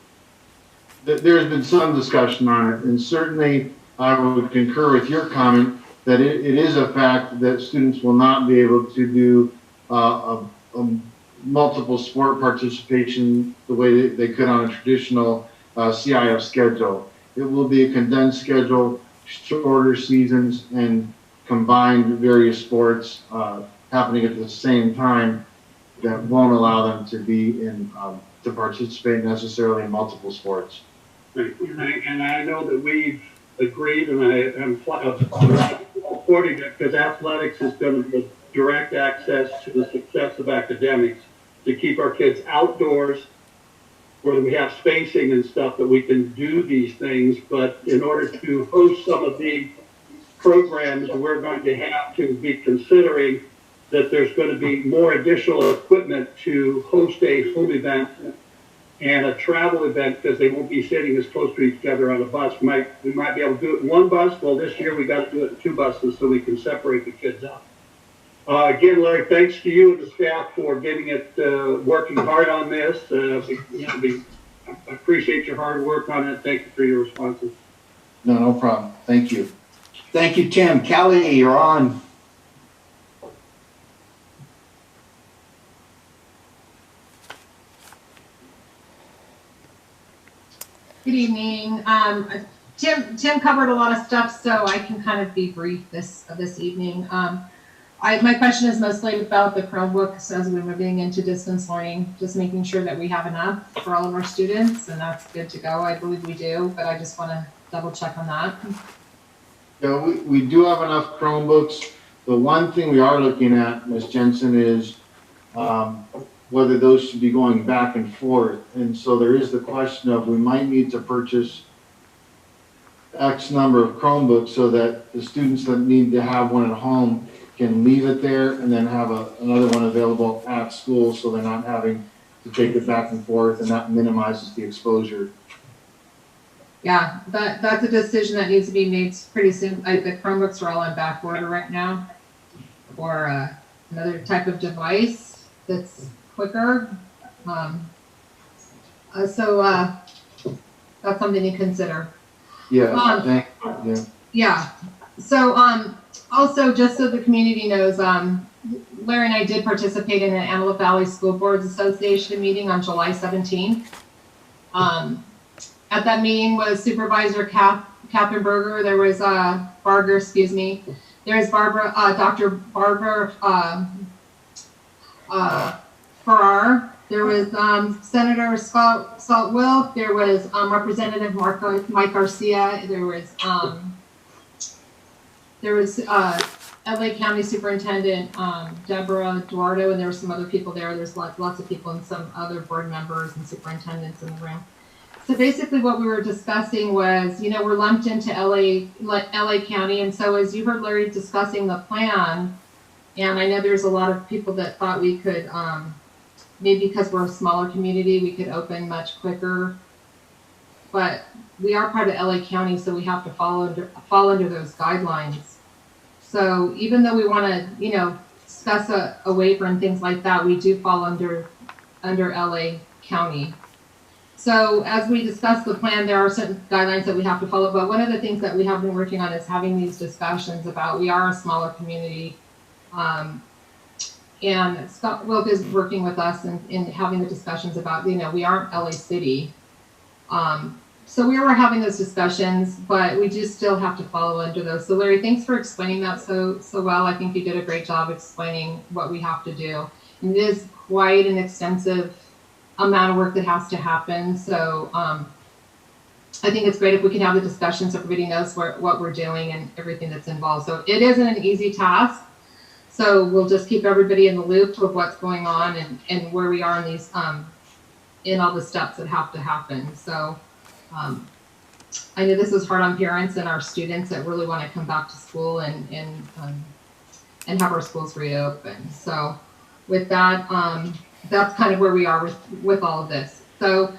There's been some discussion on it, and certainly I would concur with your comment that it is a fact that students will not be able to do multiple sport participation the way they could on a traditional CIF schedule. It will be a condensed schedule, shorter seasons, and combined various sports happening at the same time that won't allow them to be in to participate necessarily in multiple sports. Right. And I know that we've agreed, and I am supporting it because athletics is going to be direct access to the success of academics, to keep our kids outdoors where we have spacing and stuff that we can do these things. But in order to host some of the programs, we're going to have to be considering that there's going to be more additional equipment to host a home event and a travel event, because they won't be sitting as close to each other on a bus. We might be able to do it in one bus. Well, this year we got to do it in 2 buses so we can separate the kids out. Again, Larry, thanks to you and the staff for getting it, working hard on this. I appreciate your hard work on it. Thank you for your responses. No problem. Thank you. Thank you, Tim. Callie, you're on. Good evening. Tim covered a lot of stuff, so I can kind of be brief this evening. My question is mostly about the Chromebooks as we're moving into distance learning, just making sure that we have enough for all of our students, and that's good to go. I believe we do, but I just want to double check on that. Yeah, we do have enough Chromebooks. The one thing we are looking at, Ms. Jensen, is whether those should be going back and forth. And so there is the question of we might need to purchase X number of Chromebooks so that the students that need to have one at home can leave it there and then have another one available at school, so they're not having to take it back and forth, and that minimizes the exposure. Yeah, that's a decision that needs to be made pretty soon. The Chromebooks are all on back order right now, or another type of device that's quicker. So that's something to consider. Yeah, Yeah. So also, just so the community knows, Larry and I did participate in an Antelope Valley School Boards Association meeting on July 17th. At that meeting was Supervisor Catherine Berger. There was Barger, excuse me. There's Dr. Barbara Farrar. There was Senator Salt Wilk. There was Representative Mike Garcia. There was LA County Superintendent Deborah Duardo, and there were some other people there. There's lots of people and some other board members and superintendents in the room. So basically what we were discussing was, we're lumped into LA County, and so as you heard Larry discussing the plan, and I know there's a lot of people that thought we could, maybe because we're a smaller community, we could open much quicker, but we are part of LA County, so we have to fall under those guidelines. So even though we want to, discuss a waiver and things like that, we do fall under LA County. So as we discuss the plan, there are certain guidelines that we have to follow, but one of the things that we have been working on is having these discussions about, we are a smaller community, and Scott Wilk is working with us in having the discussions about, we aren't LA City. So we were having those discussions, but we do still have to follow under those. So Larry, thanks for explaining that so well. I think you did a great job explaining what we have to do. And it is quite an extensive amount of work that has to happen. So I think it's great if we can have the discussion so everybody knows what we're doing and everything that's involved. So it isn't an easy task. So we'll just keep everybody in the loop with what's going on and where we are in these, in all the steps that have to happen. So I know this is hard on parents and our students that really want to come back to school and have our schools reopen. So with that, that's kind of where we are with all of this. So,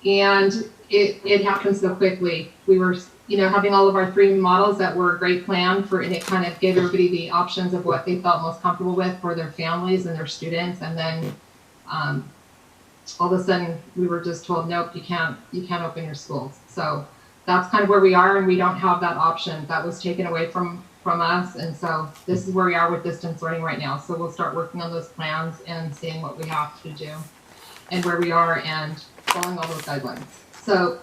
and it happened so quickly. We were, having all of our 3 models that were a great plan and it kind of gave everybody the options of what they felt most comfortable with for their families and their students. And then all of a sudden we were just told, nope, you can't open your schools. So that's kind of where we are, and we don't have that option. That was taken away from us, and so this is where we are with distance learning right now. So we'll start working on those plans and seeing what we have to do and where we are and following all those guidelines. So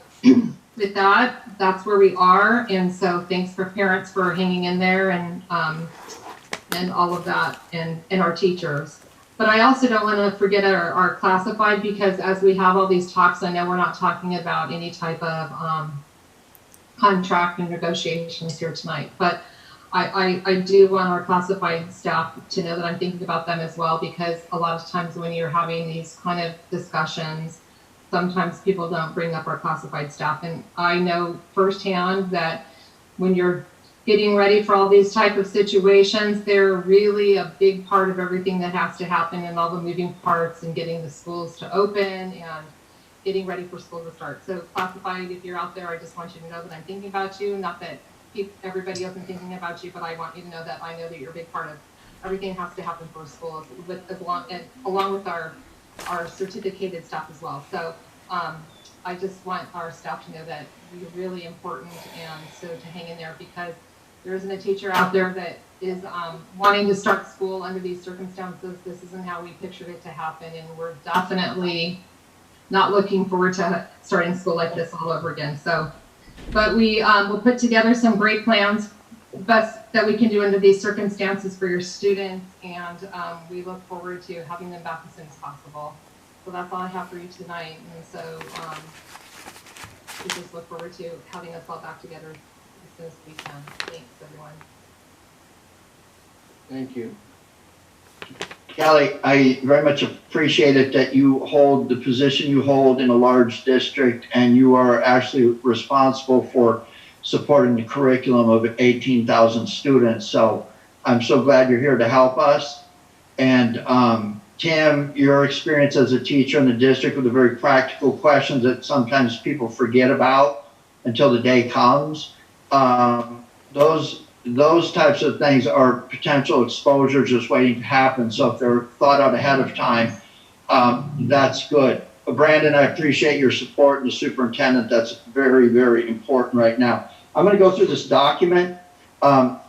with that, that's where we are, and so thanks for parents for hanging in there and all of that, and our teachers. But I also don't want to forget our classified, because as we have all these talks, I know we're not talking about any type of contract and negotiations here tonight, but I do want our classified staff to know that I'm thinking about them as well, because a lot of times when you're having these kind of discussions, sometimes people don't bring up our classified staff. And I know firsthand that when you're getting ready for all these type of situations, they're really a big part of everything that has to happen, and all the moving parts and getting the schools to open and getting ready for school to start. So classified, if you're out there, I just want you to know that I'm thinking about you. Not that everybody else is thinking about you, but I want you to know that I know that you're a big part of everything that has to happen for school, along with our certificated staff as well. So I just want our staff to know that you're really important, and so to hang in there, because there isn't a teacher out there that is wanting to start school under these circumstances. This isn't how we pictured it to happen, and we're definitely not looking forward to starting school like this all over again. So, but we will put together some great plans, best that we can do under these circumstances for your students, and we look forward to having them back as soon as possible. So that's all I have for you tonight, and so we just look forward to having us all back together as soon as we can. Thanks, everyone. Thank you. Callie, I very much appreciate it that you hold the position you hold in a large district, and you are actually responsible for supporting the curriculum of 18,000 students. So I'm so glad you're here to help us. And Tim, your experience as a teacher in the district with the very practical questions that sometimes people forget about until the day comes. Those types of things are potential exposures just waiting to happen. So if they're thought out ahead of time, that's good. Brandon, I appreciate your support, and the superintendent. That's very, very important right now. I'm going to go through this document.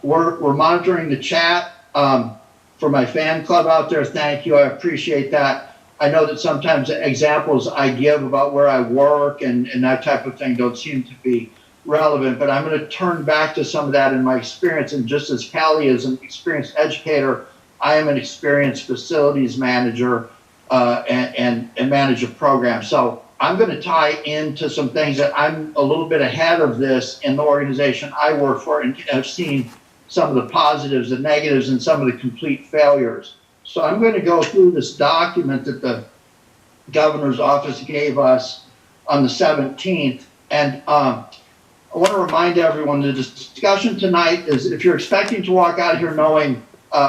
We're monitoring the chat for my fan club out there. Thank you. I appreciate that. I know that sometimes examples I give about where I work and that type of thing don't seem to be relevant, but I'm going to turn back to some of that in my experience. And just as Callie is an experienced educator, I am an experienced facilities manager and manage a program. So I'm going to tie into some things that I'm a little bit ahead of this in the organization I work for, and have seen some of the positives, the negatives, and some of the complete failures. So I'm going to go through this document that the governor's office gave us on the 17th. And I want to remind everyone the discussion tonight is, if you're expecting to walk out here knowing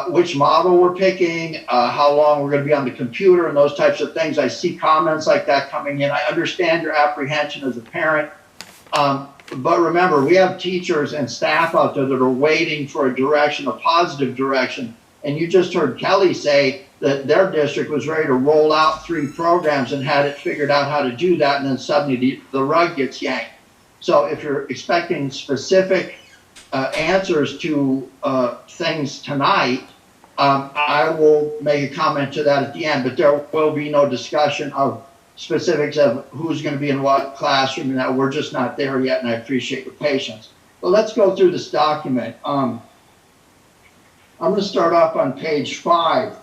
which model we're picking, how long we're going to be on the computer, and those types of things, I see comments like that coming in. I understand your apprehension as a parent. But remember, we have teachers and staff out there that are waiting for a direction, a positive direction. And you just heard Kelly say that their district was ready to roll out 3 programs and had it figured out how to do that, and then suddenly the rug gets yanked. So if you're expecting specific answers to things tonight, I will make a comment to that at the end, but there will be no discussion of specifics of who's going to be in what classroom, and that we're just not there yet, and I appreciate your patience. But let's go through this document. I'm going to start off on page 5.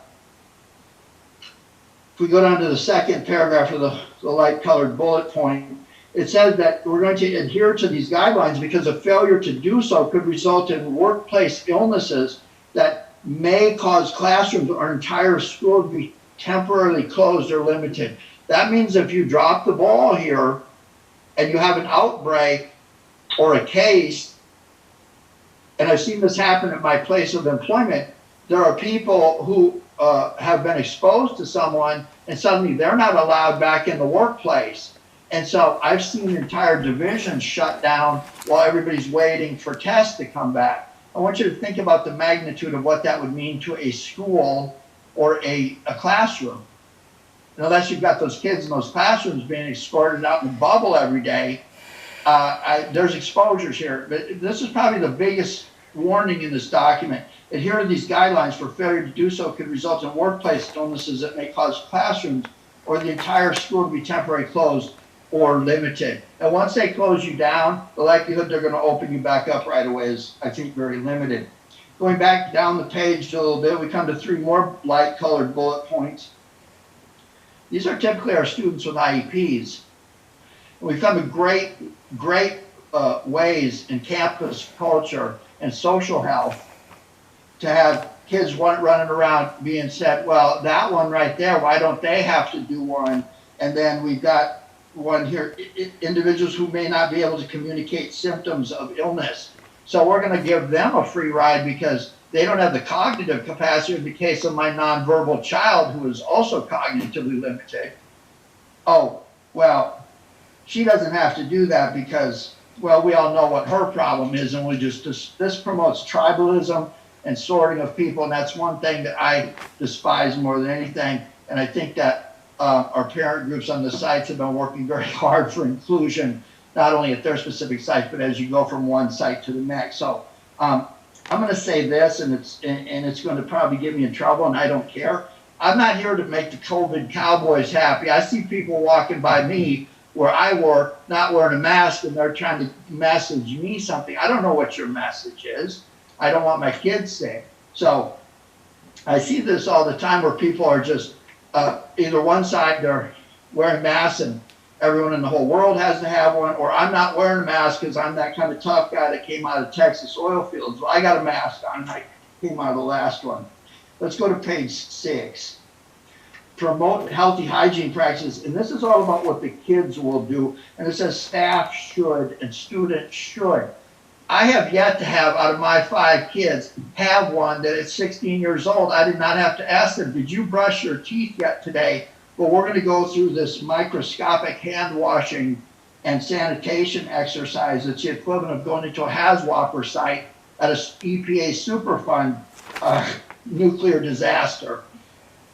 If we go down to the second paragraph of the light colored bullet point, it says that we're going to adhere to these guidelines because a failure to do so could result in workplace illnesses that may cause classrooms or entire school to be temporarily closed or limited. That means if you drop the ball here and you have an outbreak or a case, and I've seen this happen at my place of employment, there are people who have been exposed to someone and suddenly they're not allowed back in the workplace. And so I've seen entire divisions shut down while everybody's waiting for tests to come back. I want you to think about the magnitude of what that would mean to a school or a classroom. And unless you've got those kids in those classrooms being escorted out in a bubble every day, there's exposures here. But this is probably the biggest warning in this document. Adhere to these guidelines, for failure to do so could result in workplace illnesses that may cause classrooms or the entire school to be temporarily closed or limited. And once they close you down, the likelihood they're going to open you back up right away is, I think, very limited. Going back down the page a little bit, we come to 3 more light colored bullet points. These are typically our students with IEPs. And we've come to great ways in campus culture and social health to have kids running around being said, well, that one right there, why don't they have to do one? And then we've got one here, individuals who may not be able to communicate symptoms of illness. So we're going to give them a free ride because they don't have the cognitive capacity in the case of my nonverbal child who is also cognitively limited. Oh, well, she doesn't have to do that because, well, we all know what her problem is, and this promotes tribalism and sorting of people, and that's one thing that I despise more than anything. And I think that our parent groups on the sites have been working very hard for inclusion, not only at their specific sites, but as you go from one site to the next. So I'm going to say this, and it's going to probably get me in trouble, and I don't care. I'm not here to make the COVID cowboys happy. I see people walking by me where I work, not wearing a mask, and they're trying to message me something. I don't know what your message is. I don't want my kids sick. So I see this all the time where people are just either one side they're wearing masks and everyone in the whole world has to have one, or I'm not wearing a mask because I'm that kind of tough guy that came out of Texas oil fields. Well, I got a mask on and I came out of the last one. Let's go to page 6. Promote healthy hygiene practices, and this is all about what the kids will do, and it says staff should and students should. I have yet to have, out of my 5 kids, have one that at 16 years old, I did not have to ask them, did you brush your teeth yet today? Well, we're going to go through this microscopic hand washing and sanitation exercise. It's the equivalent of going into a HAZWOPER site at an EPA Superfund nuclear disaster.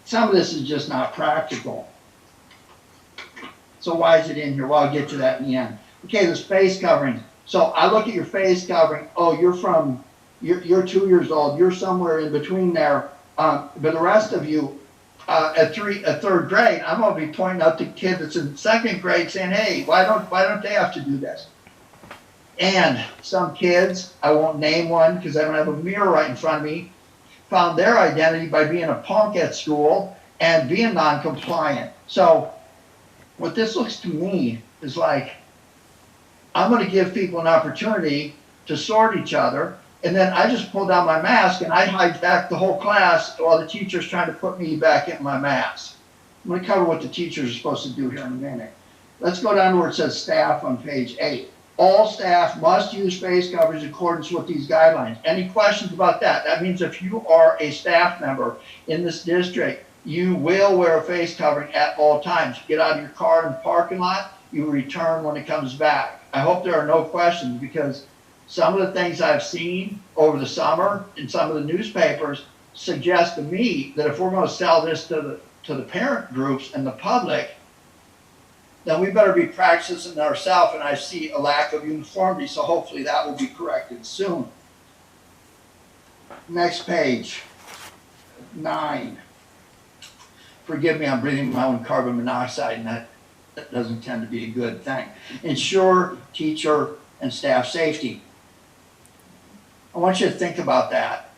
Some of this is just not practical. So why is it in here? Well, I'll get to that in the end. Okay, the face coverings. So I look at your face covering. Oh, you're 2 years old. You're somewhere in between there. But the rest of you, at 3rd grade, I'm going to be pointing out to kids that's in 2nd grade saying, hey, why don't they have to do this? And some kids, I won't name one because I don't have a mirror right in front of me, found their identity by being a punk at school and being non-compliant. So what this looks to me is like, I'm going to give people an opportunity to sort each other, and then I just pull down my mask and I hijack the whole class while the teacher's trying to put me back in my mask. I'm going to cover what the teachers are supposed to do here in a minute. Let's go down to where it says staff on page 8. All staff must use face coverings in accordance with these guidelines. Any questions about that? That means if you are a staff member in this district, you will wear a face covering at all times. You get out of your car in the parking lot, you return when it comes back. I hope there are no questions, because some of the things I've seen over the summer in some of the newspapers suggest to me that if we're going to sell this to the parent groups and the public, then we better be practicing ourselves, and I see a lack of uniformity, so hopefully that will be corrected soon. Next page, 9. Forgive me, I'm breathing my own carbon monoxide, and that doesn't tend to be a good thing. Ensure teacher and staff safety. I want you to think about that.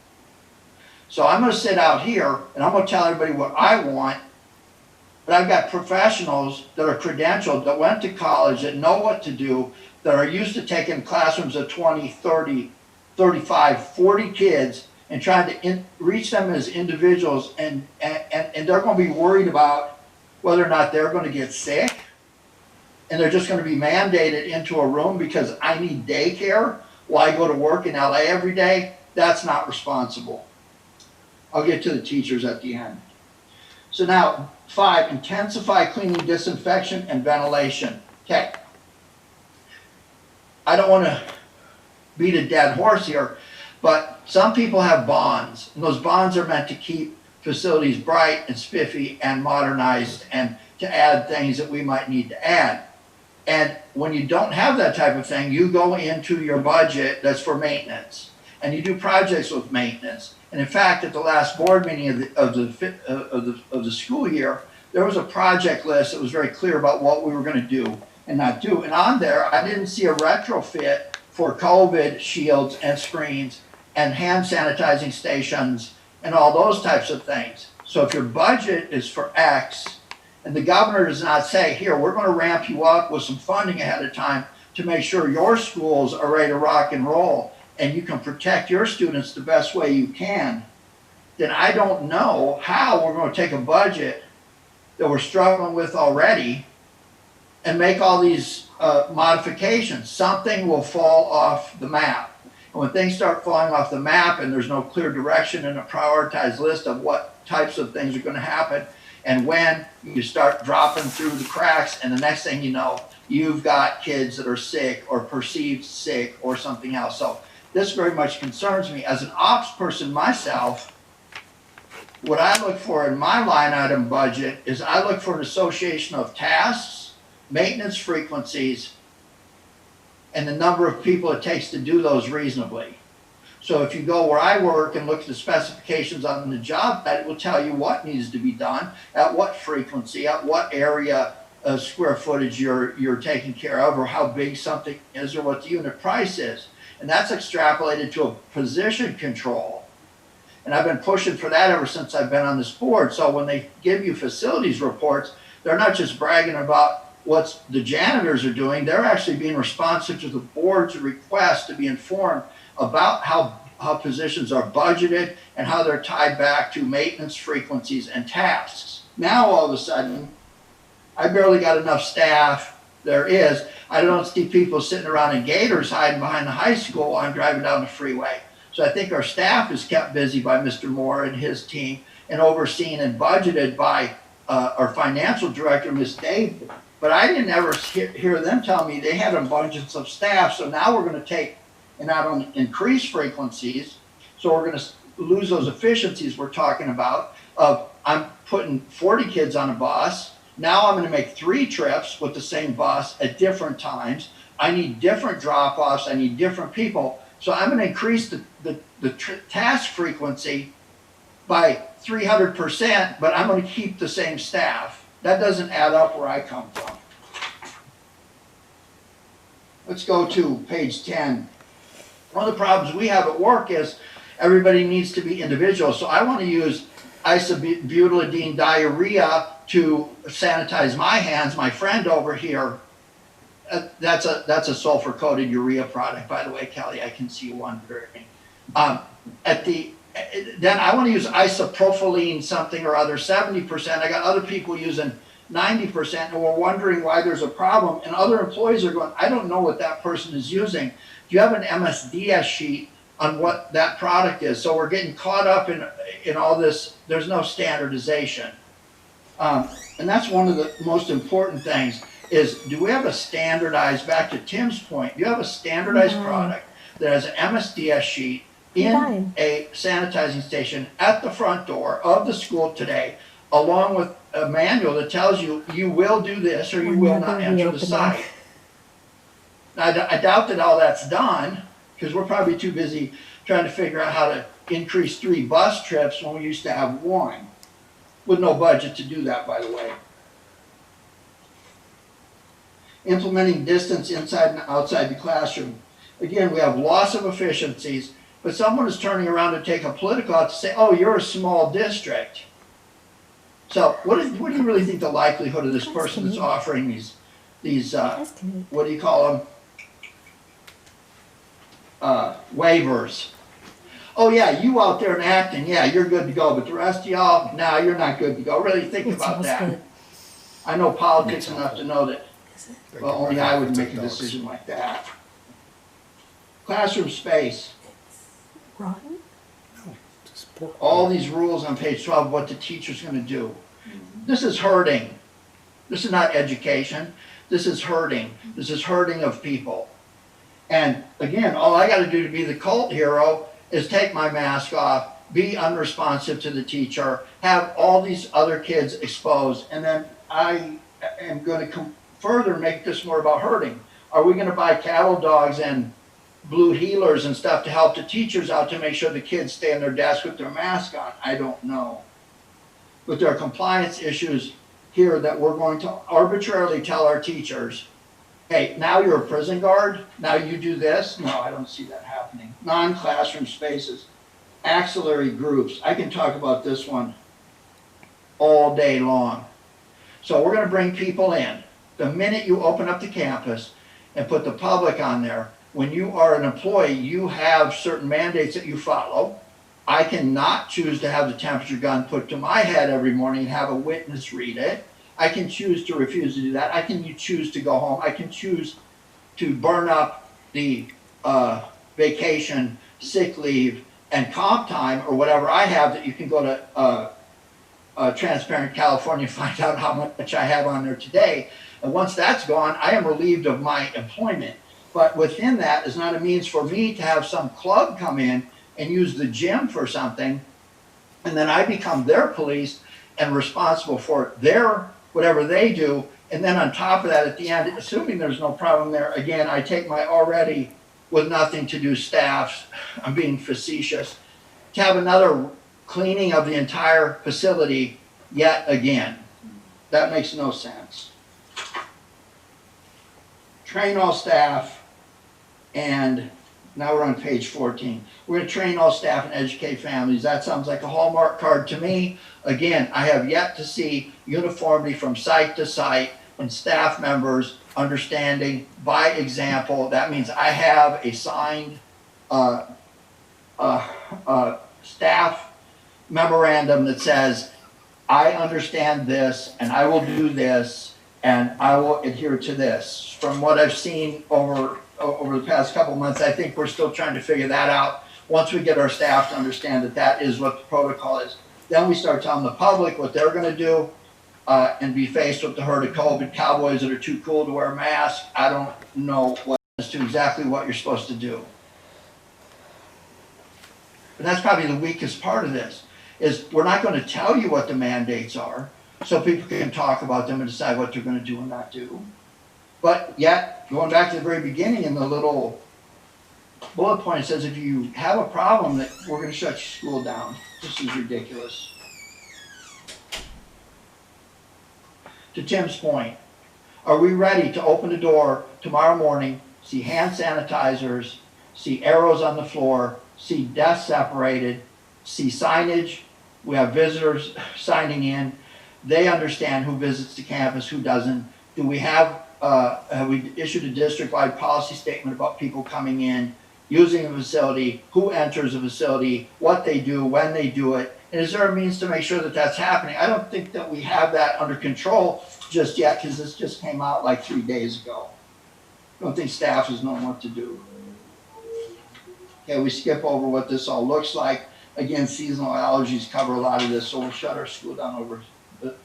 So I'm going to sit out here, and I'm going to tell everybody what I want. But I've got professionals that are credentialed, that went to college, that know what to do, that are used to taking classrooms of 20, 30, 35, 40 kids and trying to reach them as individuals. And they're going to be worried about whether or not they're going to get sick. And they're just going to be mandated into a room because I need daycare while I go to work in LA every day. That's not responsible. I'll get to the teachers at the end. So now, 5, intensify cleaning, disinfection, and ventilation. Okay. I don't want to beat a dead horse here, but some people have bonds, and those bonds are meant to keep facilities bright and spiffy and modernized and to add things that we might need to add. And when you don't have that type of thing, you go into your budget that's for maintenance, and you do projects with maintenance. And in fact, at the last board meeting of the school year, there was a project list that was very clear about what we were going to do and not do. And on there, I didn't see a retrofit for COVID shields and screens and hand sanitizing stations and all those types of things. So if your budget is for X, and the governor does not say, here, we're going to ramp you up with some funding ahead of time to make sure your schools are ready to rock and roll, and you can protect your students the best way you can, then I don't know how we're going to take a budget that we're struggling with already and make all these modifications. Something will fall off the map. And when things start falling off the map and there's no clear direction and a prioritized list of what types of things are going to happen, and when you start dropping through the cracks, and the next thing you know, you've got kids that are sick or perceived sick or something else. So this very much concerns me. As an ops person myself, what I look for in my line item budget is I look for an association of tasks, maintenance frequencies, and the number of people it takes to do those reasonably. So if you go where I work and look at the specifications on the job, that will tell you what needs to be done, at what frequency, at what area of square footage you're taking care of, or how big something is, or what the unit price is. And that's extrapolated to a position control. And I've been pushing for that ever since I've been on this board. So when they give you facilities reports, they're not just bragging about what the janitors are doing, they're actually being responsive to the board's request to be informed about how positions are budgeted and how they're tied back to maintenance frequencies and tasks. Now all of a sudden, I barely got enough staff. There is. I don't see people sitting around in gaiters hiding behind the high school while I'm driving down the freeway. So I think our staff is kept busy by Mr. Moore and his team and overseen and budgeted by our financial director, Ms. Dave. But I didn't ever hear them tell me they had an abundance of staff. So now we're going to take and not only increase frequencies, so we're going to lose those efficiencies we're talking about of I'm putting 40 kids on a bus. Now I'm going to make 3 trips with the same bus at different times. I need different drop-offs. I need different people. So I'm going to increase the task frequency by 300%, but I'm going to keep the same staff. That doesn't add up where I come from. Let's go to page 10. One of the problems we have at work is everybody needs to be individual. So I want to use isobutylidine diarrhea to sanitize my hands. My friend over here, that's a sulfur-coated urea product, by the way, Kelly. I can see you wondering. Then I want to use isopropylene something or other, 70%. I got other people using 90%, and we're wondering why there's a problem. And other employees are going, I don't know what that person is using. Do you have an MSDS sheet on what that product is? So we're getting caught up in all this. There's no standardization. And that's one of the most important things is, do we have a standardized, back to Tim's point, do you have a standardized product that has an MSDS sheet in a sanitizing station at the front door of the school today, along with a manual that tells you, you will do this or you will not enter the site? Now, I doubt that all that's done, because we're probably too busy trying to figure out how to increase 3 bus trips when we used to have 1, with no budget to do that, by the way. Implementing distance inside and outside the classroom. Again, we have loss of efficiencies, but someone is turning around to take a political out to say, oh, you're a small district. So what do you really think the likelihood of this person that's offering these what do you call them? Waivers. Oh yeah, you out there in Acton, yeah, you're good to go, but the rest of y'all, nah, you're not good to go. Really think about that. I know politics enough to know that, well, only I would make a decision like that. Classroom space. Rotten? All these rules on page 12, what the teacher's going to do. This is hurting. This is not education. This is hurting. This is hurting of people. And again, all I got to do to be the cult hero is take my mask off, be unresponsive to the teacher, have all these other kids exposed, and then I am going to further make this more about hurting. Are we going to buy cattle dogs and blue healers and stuff to help the teachers out to make sure the kids stay in their desk with their mask on? I don't know. But there are compliance issues here that we're going to arbitrarily tell our teachers, hey, now you're a prison guard, now you do this. No, I don't see that happening. Non-classroom spaces, axillary groups. I can talk about this one all day long. So we're going to bring people in. The minute you open up the campus and put the public on there, when you are an employee, you have certain mandates that you follow. I cannot choose to have the temperature gun put to my head every morning and have a witness read it. I can choose to refuse to do that. I can choose to go home. I can choose to burn up the vacation, sick leave, and comp time, or whatever I have that you can go to Transparent California and find out how much I have on there today. And once that's gone, I am relieved of my employment. But within that is not a means for me to have some club come in and use the gym for something, and then I become their police and responsible for their whatever they do. And then on top of that, at the end, assuming there's no problem there, again, I take my already with nothing to do staffs, I'm being facetious, to have another cleaning of the entire facility yet again. That makes no sense. Train all staff, and now we're on page 14. We're gonna train all staff and educate families. That sounds like a Hallmark card to me. Again, I have yet to see uniformity from site to site and staff members understanding by example. That means I have a signed staff memorandum that says, I understand this and I will do this and I will adhere to this. From what I've seen over the past couple of months, I think we're still trying to figure that out. Once we get our staff to understand that that is what the protocol is, then we start telling the public what they're gonna do and be faced with the herd of COVID cowboys that are too cool to wear masks. I don't know what as to exactly what you're supposed to do. But that's probably the weakest part of this, is we're not gonna tell you what the mandates are, so people can talk about them and decide what they're gonna do and not do. But yet, going back to the very beginning in the little bullet point, it says if you have a problem that we're gonna shut your school down. This is ridiculous. To Tim's point, are we ready to open the door tomorrow morning, see hand sanitizers, see arrows on the floor, see desks separated, see signage, we have visitors signing in, they understand who visits the campus, who doesn't. Do we have we issued a district-wide policy statement about people coming in, using a facility, who enters a facility, what they do, when they do it, and is there a means to make sure that that's happening? I don't think that we have that under control just yet, because this just came out like 3 days ago. I don't think staff is knowing what to do. Okay, we skip over what this all looks like. Again, seasonal allergies cover a lot of this, so we'll shut our school down over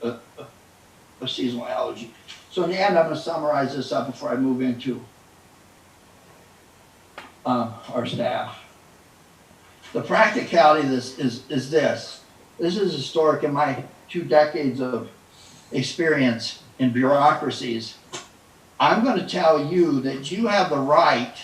a seasonal allergy. So in the end, I'm going to summarize this up before I move into our staff. The practicality of this is this. This is historic in my 2 decades of experience in bureaucracies. I'm going to tell you that you have the right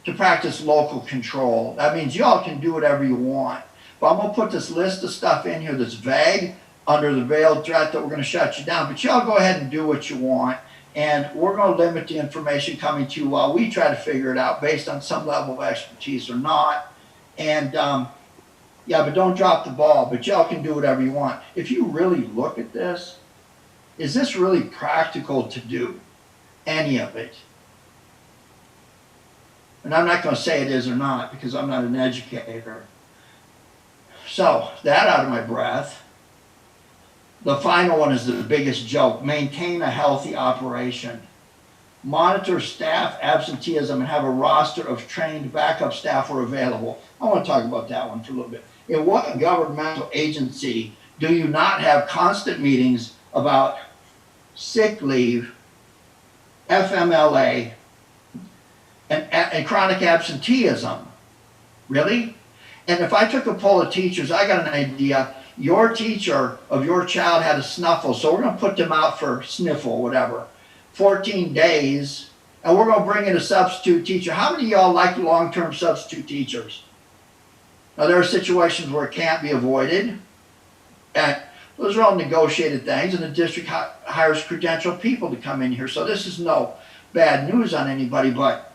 to practice local control. That means y'all can do whatever you want. But I'm going to put this list of stuff in here that's vague under the veiled threat that we're going to shut you down. But y'all go ahead and do what you want. And we're going to limit the information coming to you while we try to figure it out based on some level of expertise or not. And yeah, but don't drop the ball. But y'all can do whatever you want. If you really look at this, is this really practical to do? Any of it? And I'm not going to say it is or not because I'm not an educator. So, that out of my breath. The final one is the biggest joke. Maintain a healthy operation. Monitor staff absenteeism and have a roster of trained backup staff where available. I want to talk about that one for a little bit. In what governmental agency do you not have constant meetings about sick leave, FMLA, and chronic absenteeism? Really? And if I took a poll of teachers, I got an idea. Your teacher of your child had a snuffle, so we're going to put them out for sniffle, whatever, 14 days, and we're going to bring in a substitute teacher. How many of y'all like long-term substitute teachers? Now, there are situations where it can't be avoided, and those are all negotiated things, and the district hires credentialed people to come in here, so this is no bad news on anybody, but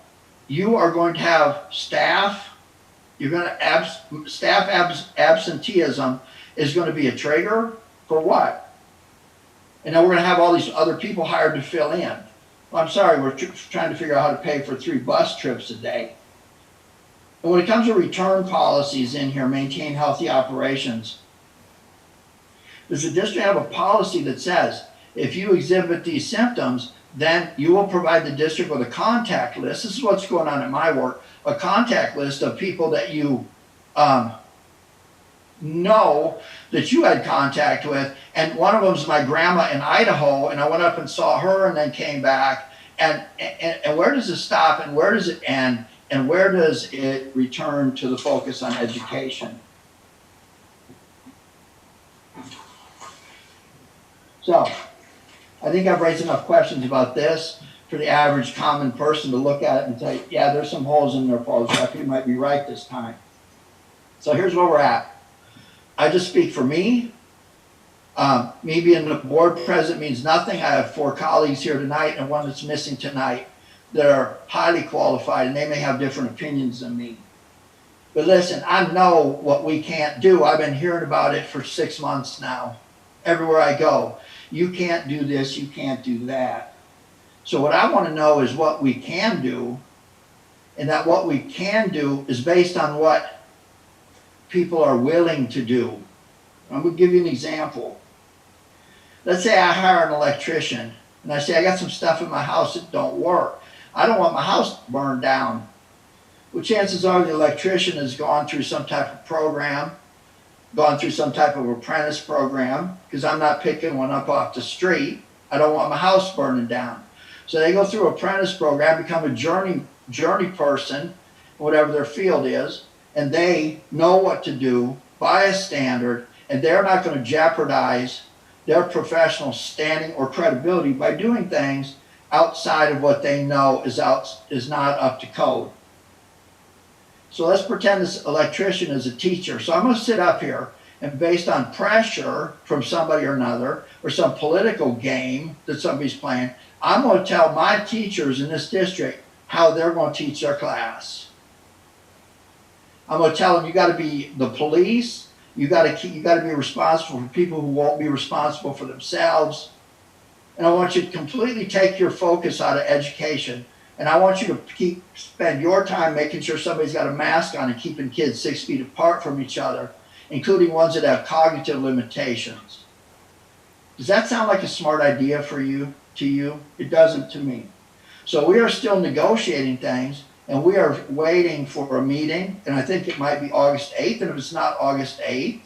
you are going to have staff, you're going to staff absenteeism is going to be a trigger for what? And then we're going to have all these other people hired to fill in. Well, I'm sorry, we're trying to figure out how to pay for 3 bus trips a day. And when it comes to return policies in here, maintain healthy operations, does the district have a policy that says if you exhibit these symptoms, then you will provide the district with a contact list? This is what's going on at my work, a contact list of people that you know that you had contact with, and one of them is my grandma in Idaho, and I went up and saw her and then came back, and where does it stop and where does it end, and where does it return to the focus on education? So I think I've raised enough questions about this. for the average common person to look at it and say, yeah, there's some holes in there, Paul. You might be right this time. So here's where we're at. I just speak for me. Me being the board president means nothing. I have 4 colleagues here tonight and one that's missing tonight that are highly qualified, and they may have different opinions than me. But listen, I know what we can't do. I've been hearing about it for 6 months now. Everywhere I go, you can't do this, you can't do that. So what I want to know is what we can do, and that what we can do is based on what people are willing to do. I'm going to give you an example. Let's say I hire an electrician, and I say, I got some stuff in my house that don't work. I don't want my house burned down. Well, chances are the electrician has gone through some type of program, gone through some type of apprentice program, because I'm not picking one up off the street. I don't want my house burning down. So they go through apprentice program, become a journey person, whatever their field is, and they know what to do by a standard, and they're not going to jeopardize their professional standing or credibility by doing things outside of what they know is not up to code. So let's pretend this electrician is a teacher. So I'm going to sit up here, and based on pressure from somebody or another, or some political game that somebody's playing, I'm going to tell my teachers in this district how they're going to teach their class. I'm going to tell them, you got to be the police. You got to be responsible for people who won't be responsible for themselves. And I want you to completely take your focus out of education. And I want you to spend your time making sure somebody's got a mask on and keeping kids 6 feet apart from each other, including ones that have cognitive limitations. Does that sound like a smart idea for you? To you? It doesn't to me. So we are still negotiating things, and we are waiting for a meeting, and I think it might be August 8th, and if it's not August 8th,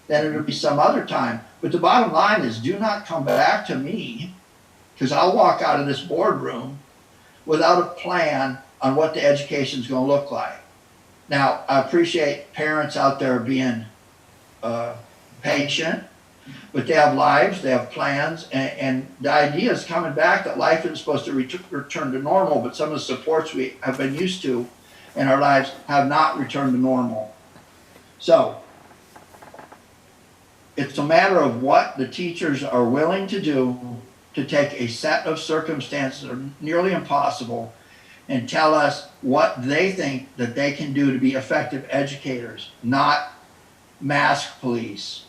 then it'll be some other time. But the bottom line is, do not come back to me, because I'll walk out of this boardroom without a plan on what the education is going to look like. Now, I appreciate parents out there being patient, but they have lives, they have plans, and the idea is coming back that life isn't supposed to return to normal, but some of the supports we have been used to in our lives have not returned to normal. So, it's a matter of what the teachers are willing to do to take a set of circumstances that are nearly impossible and tell us what they think that they can do to be effective educators, not mask police.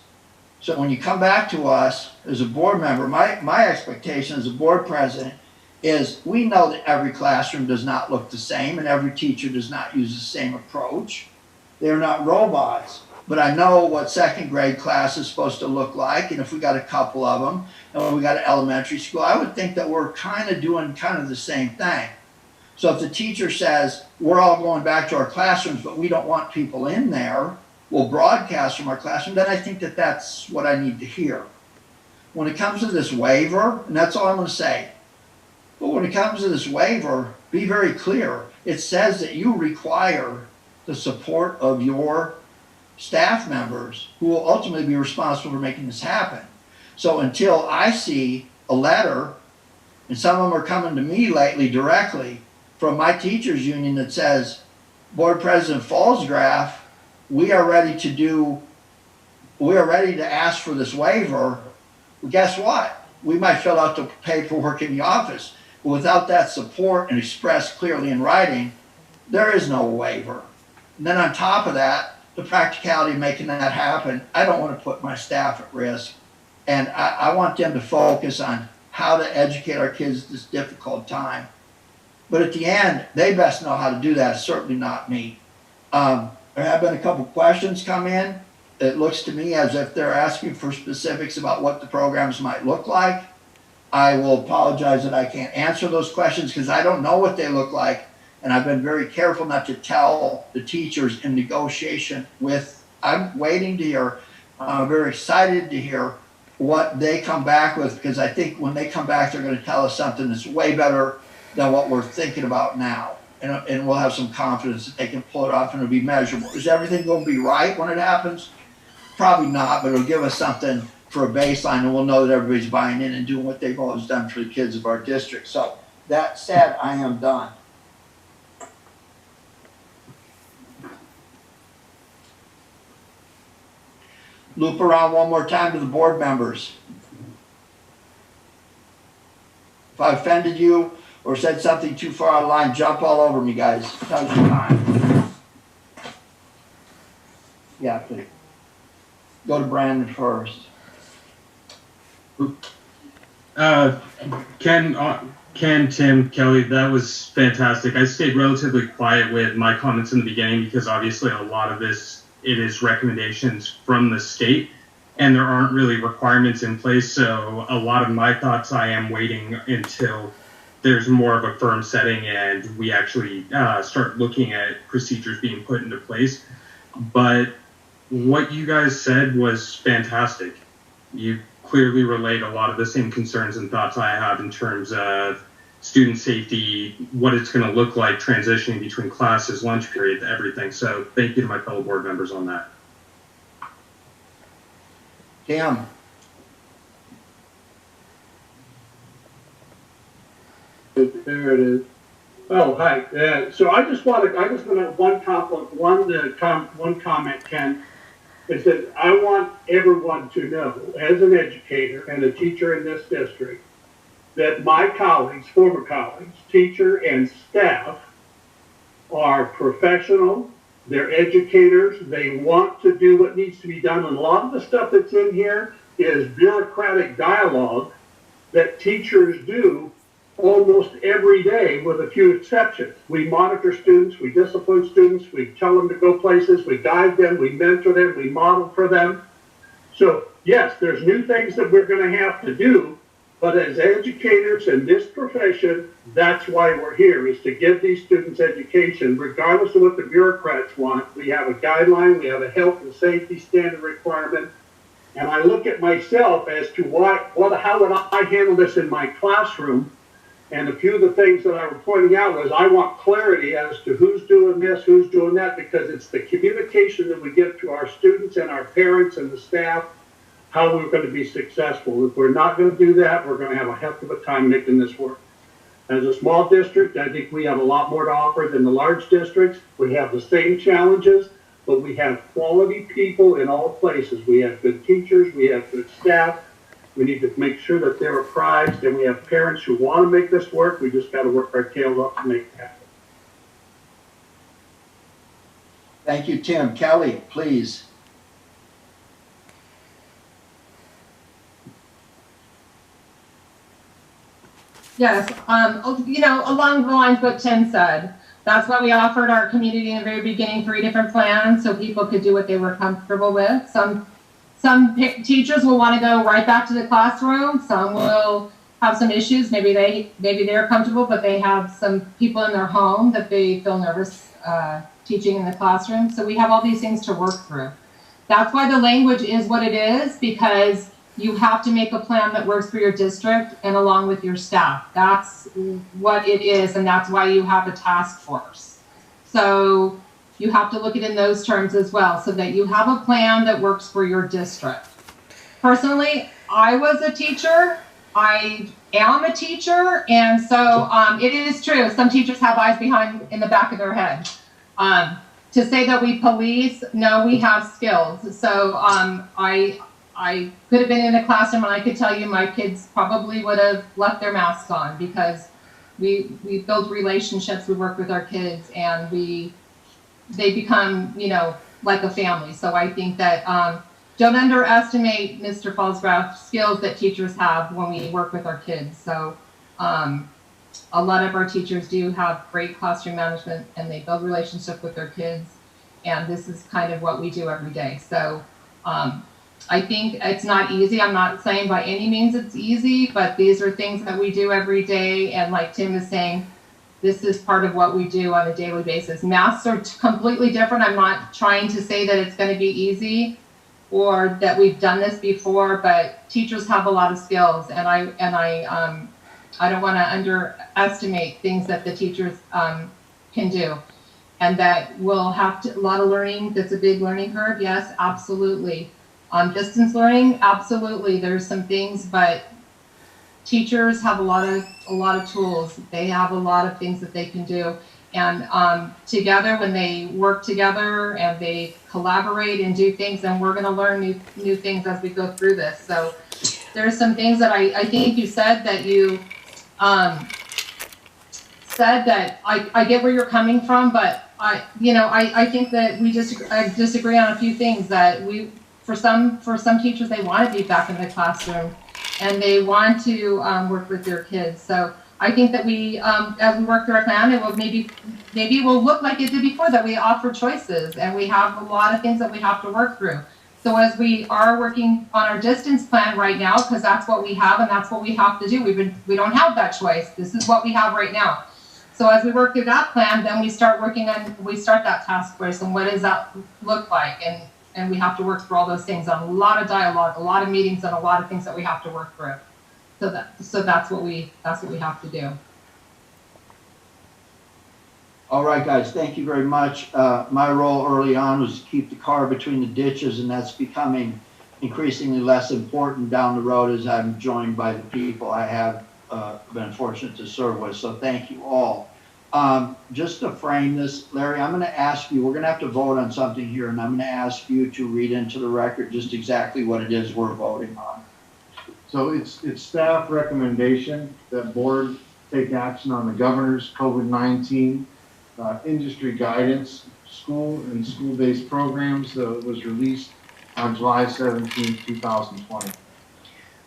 So when you come back to us as a board member, my expectation as a board president is we know that every classroom does not look the same and every teacher does not use the same approach. They're not robots. But I know what 2nd grade class is supposed to look like, and if we got a couple of them, and when we got an elementary school, I would think that we're kind of doing kind of the same thing. So if the teacher says, we're all going back to our classrooms, but we don't want people in there, we'll broadcast from our classroom, then I think that that's what I need to hear. When it comes to this waiver, and that's all I'm going to say, but when it comes to this waiver, be very clear. It says that you require the support of your staff members who will ultimately be responsible for making this happen. So until I see a letter, and some of them are coming to me lately directly from my teachers union that says, Board President Fallsgraf, we are ready to ask for this waiver. Well, guess what? We might fill out the paperwork in the office, but without that support and expressed clearly in writing, there is no waiver. And then on top of that, the practicality of making that happen, I don't want to put my staff at risk. And I want them to focus on how to educate our kids at this difficult time. But at the end, they best know how to do that, certainly not me. There have been a couple questions come in. It looks to me as if they're asking for specifics about what the programs might look like. I will apologize that I can't answer those questions because I don't know what they look like. And I've been very careful not to tell the teachers in negotiation with, I'm waiting to hear, I'm very excited to hear what they come back with, because I think when they come back, they're going to tell us something that's way better than what we're thinking about now. And we'll have some confidence that they can pull it off and it'll be measurable. Is everything going to be right when it happens? Probably not, but it'll give us something for a baseline, and we'll know that everybody's buying in and doing what they've always done for the kids of our district. So That said, I am done. Loop around one more time to the board members. If I offended you or said something too far out of line, jump all over me, guys. Now's your time. Yeah, please. Go to Brandon first. Ken, Tim, Kelly, that was fantastic. I stayed relatively quiet with my comments in the beginning because obviously a lot of this, it is recommendations from the state and there aren't really requirements in place. So a lot of my thoughts, I am waiting until there's more of a firm setting and we actually start looking at procedures being put into place. But what you guys said was fantastic. You clearly relate a lot of the same concerns and thoughts I have in terms of student safety, what it's going to look like transitioning between classes, lunch period, everything. So thank you to my fellow board members on that. Tim. There it is. Oh, hi. So I just want to have one comment, Ken, is that I want everyone to know, as an educator and a teacher in this district, that my colleagues, former colleagues, teacher and staff are professional, they're educators, they want to do what needs to be done. And a lot of the stuff that's in here is bureaucratic dialogue that teachers do almost every day with a few exceptions. We monitor students, we discipline students, we tell them to go places, we guide them, we mentor them, we model for them. So yes, there's new things that we're going to have to do, but as educators in this profession, that's why we're here, is to give these students education, regardless of what the bureaucrats want. We have a guideline, we have a health and safety standard requirement, and I look at myself as to how would I handle this in my classroom. And a few of the things that I was pointing out was I want clarity as to who's doing this, who's doing that, because it's the communication that we give to our students and our parents and the staff, how we're going to be successful. If we're not going to do that, we're going to have a heck of a time making this work. As a small district, I think we have a lot more to offer than the large districts. We have the same challenges, but we have quality people in all places. We have good teachers, we have good staff. We need to make sure that they're apprised, and we have parents who want to make this work. We just got to work our tails off to make it happen. Thank you, Tim. Kelly, please. Yes, along the lines of what Tim said, that's why we offered our community in the very beginning 3 different plans so people could do what they were comfortable with. Some teachers will want to go right back to the classroom. Some will have some issues. Maybe they're comfortable, but they have some people in their home that they feel nervous teaching in the classroom. So we have all these things to work through. That's why the language is what it is, because you have to make a plan that works for your district and along with your staff. That's what it is, and that's why you have a task force. So you have to look at it in those terms as well, so that you have a plan that works for your district. Personally, I was a teacher. I am a teacher, and so it is true. Some teachers have eyes in the back of their head. To say that we police, no, we have skills. So I could have been in a classroom and I could tell you my kids probably would have left their masks on, because we build relationships, we work with our kids, and they become, like a family. So I think that don't underestimate Mr. Falsgraf's skills that teachers have when we work with our kids. So a lot of our teachers do have great classroom management, and they build relationships with their kids. And this is kind of what we do every day. So I think it's not easy. I'm not saying by any means it's easy, but these are things that we do every day. And like Tim is saying, this is part of what we do on a daily basis. Masks are completely different. I'm not trying to say that it's going to be easy or that we've done this before, but teachers have a lot of skills, and I don't want to underestimate things that the teachers can do, and that we'll have a lot of learning. That's a big learning curve. Yes, absolutely. Distance learning, absolutely. There's some things, but teachers have a lot of tools. They have a lot of things that they can do. And together, when they work together and they collaborate and do things, and we're going to learn new things as we go through this. So there's some things that I think you said that you said that I get where you're coming from, but I think that I disagree on a few things. That for some teachers, they want to be back in the classroom and they want to work with their kids. So I think that we, as we work through our plan, it will maybe it will look like it did before, that we offer choices and we have a lot of things that we have to work through. So as we are working on our distance plan right now, because that's what we have and that's what we have to do. We don't have that choice. This is what we have right now. So as we work through that plan, then we start that task force, and what does that look like? And we have to work through all those things on a lot of dialogue, a lot of meetings, and a lot of things that we have to work through. So that's what we have to do. All right, guys, thank you very much. My role early on was to keep the car between the ditches, and that's becoming increasingly less important down the road as I'm joined by the people I have been fortunate to serve with. So thank you all. Just to frame this, Larry, I'm going to ask you, we're going to have to vote on something here, and I'm going to ask you to read into the record just exactly what it is we're voting on. So it's staff recommendation that board take action on the governor's COVID-19 industry guidance, school and school-based programs that was released on July 17, 2020.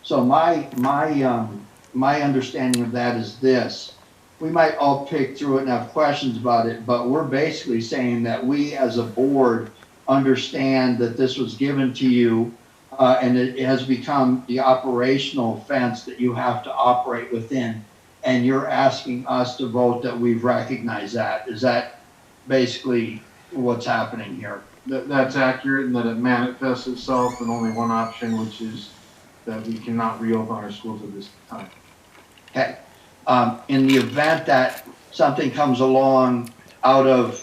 So my understanding of that is this. We might all pick through it and have questions about it, but we're basically saying that we as a board understand that this was given to you and it has become the operational fence that you have to operate within. And you're asking us to vote that we've recognized that. Is that basically what's happening here? That's accurate, and that it manifests itself in only one option, which is that we cannot reopen our schools at this time. Okay. In the event that something comes along out of,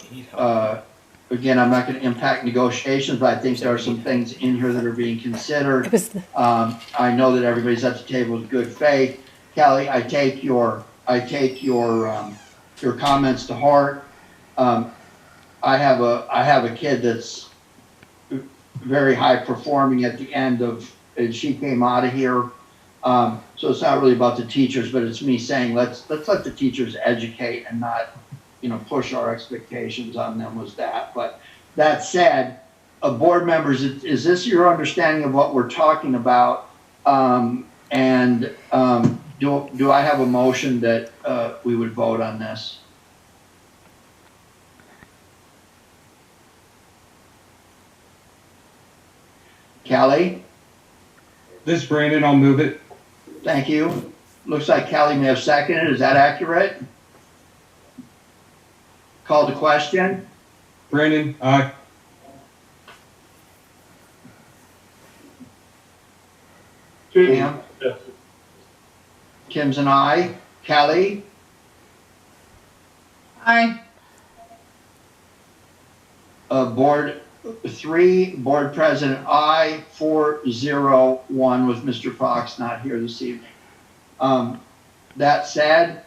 again, I'm not going to impact negotiations, but I think there are some things in here that are being considered. I know that everybody's at the table with good faith. Kelly, I take your comments to heart. I have a kid that's very high performing at the end of, and she came out of here. So it's not really about the teachers, but it's me saying let's let the teachers educate and not, push our expectations on them. Was that? But that said, board members, is this your understanding of what we're talking about? Do I have a motion that we would vote on this? Kelly? This is Brandon, I'll move it. Thank you. Looks like Kelly may have seconded. Is that accurate? Call to question? Brandon, aye. Kim? Kim's an aye. Kelly? Aye. Board 3, board president aye, 4-0-1 with Mr. Fox not here this evening. That said,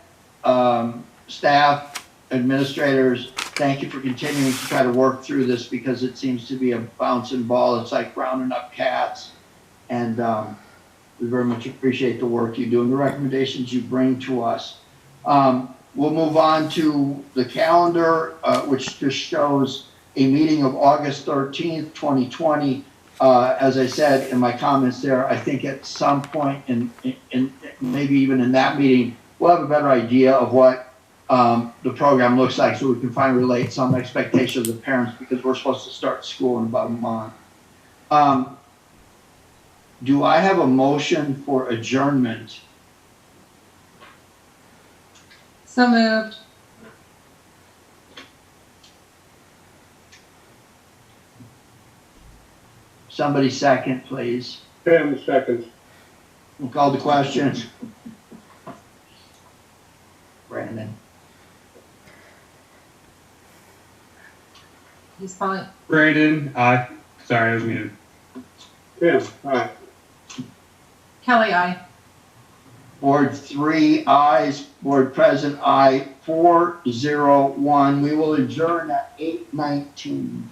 staff, administrators, thank you for continuing to try to work through this, because it seems to be a bouncing ball. It's like rounding up cats. And we very much appreciate the work you do and the recommendations you bring to us. We'll move on to the calendar, which just shows a meeting of August 13th, 2020. As I said in my comments there, I think at some point in maybe even in that meeting, we'll have a better idea of what the program looks like, so we can finally relate some expectations of parents, because we're supposed to start school in about a month. Do I have a motion for adjournment? So moved. Somebody second, please. 10 seconds. We'll call the question. Brandon. He's probably. Brandon, aye. Sorry, I was muted. Tim, aye. Kelly, aye. Board 3 ayes, board president aye, 401. We will adjourn at 8:19.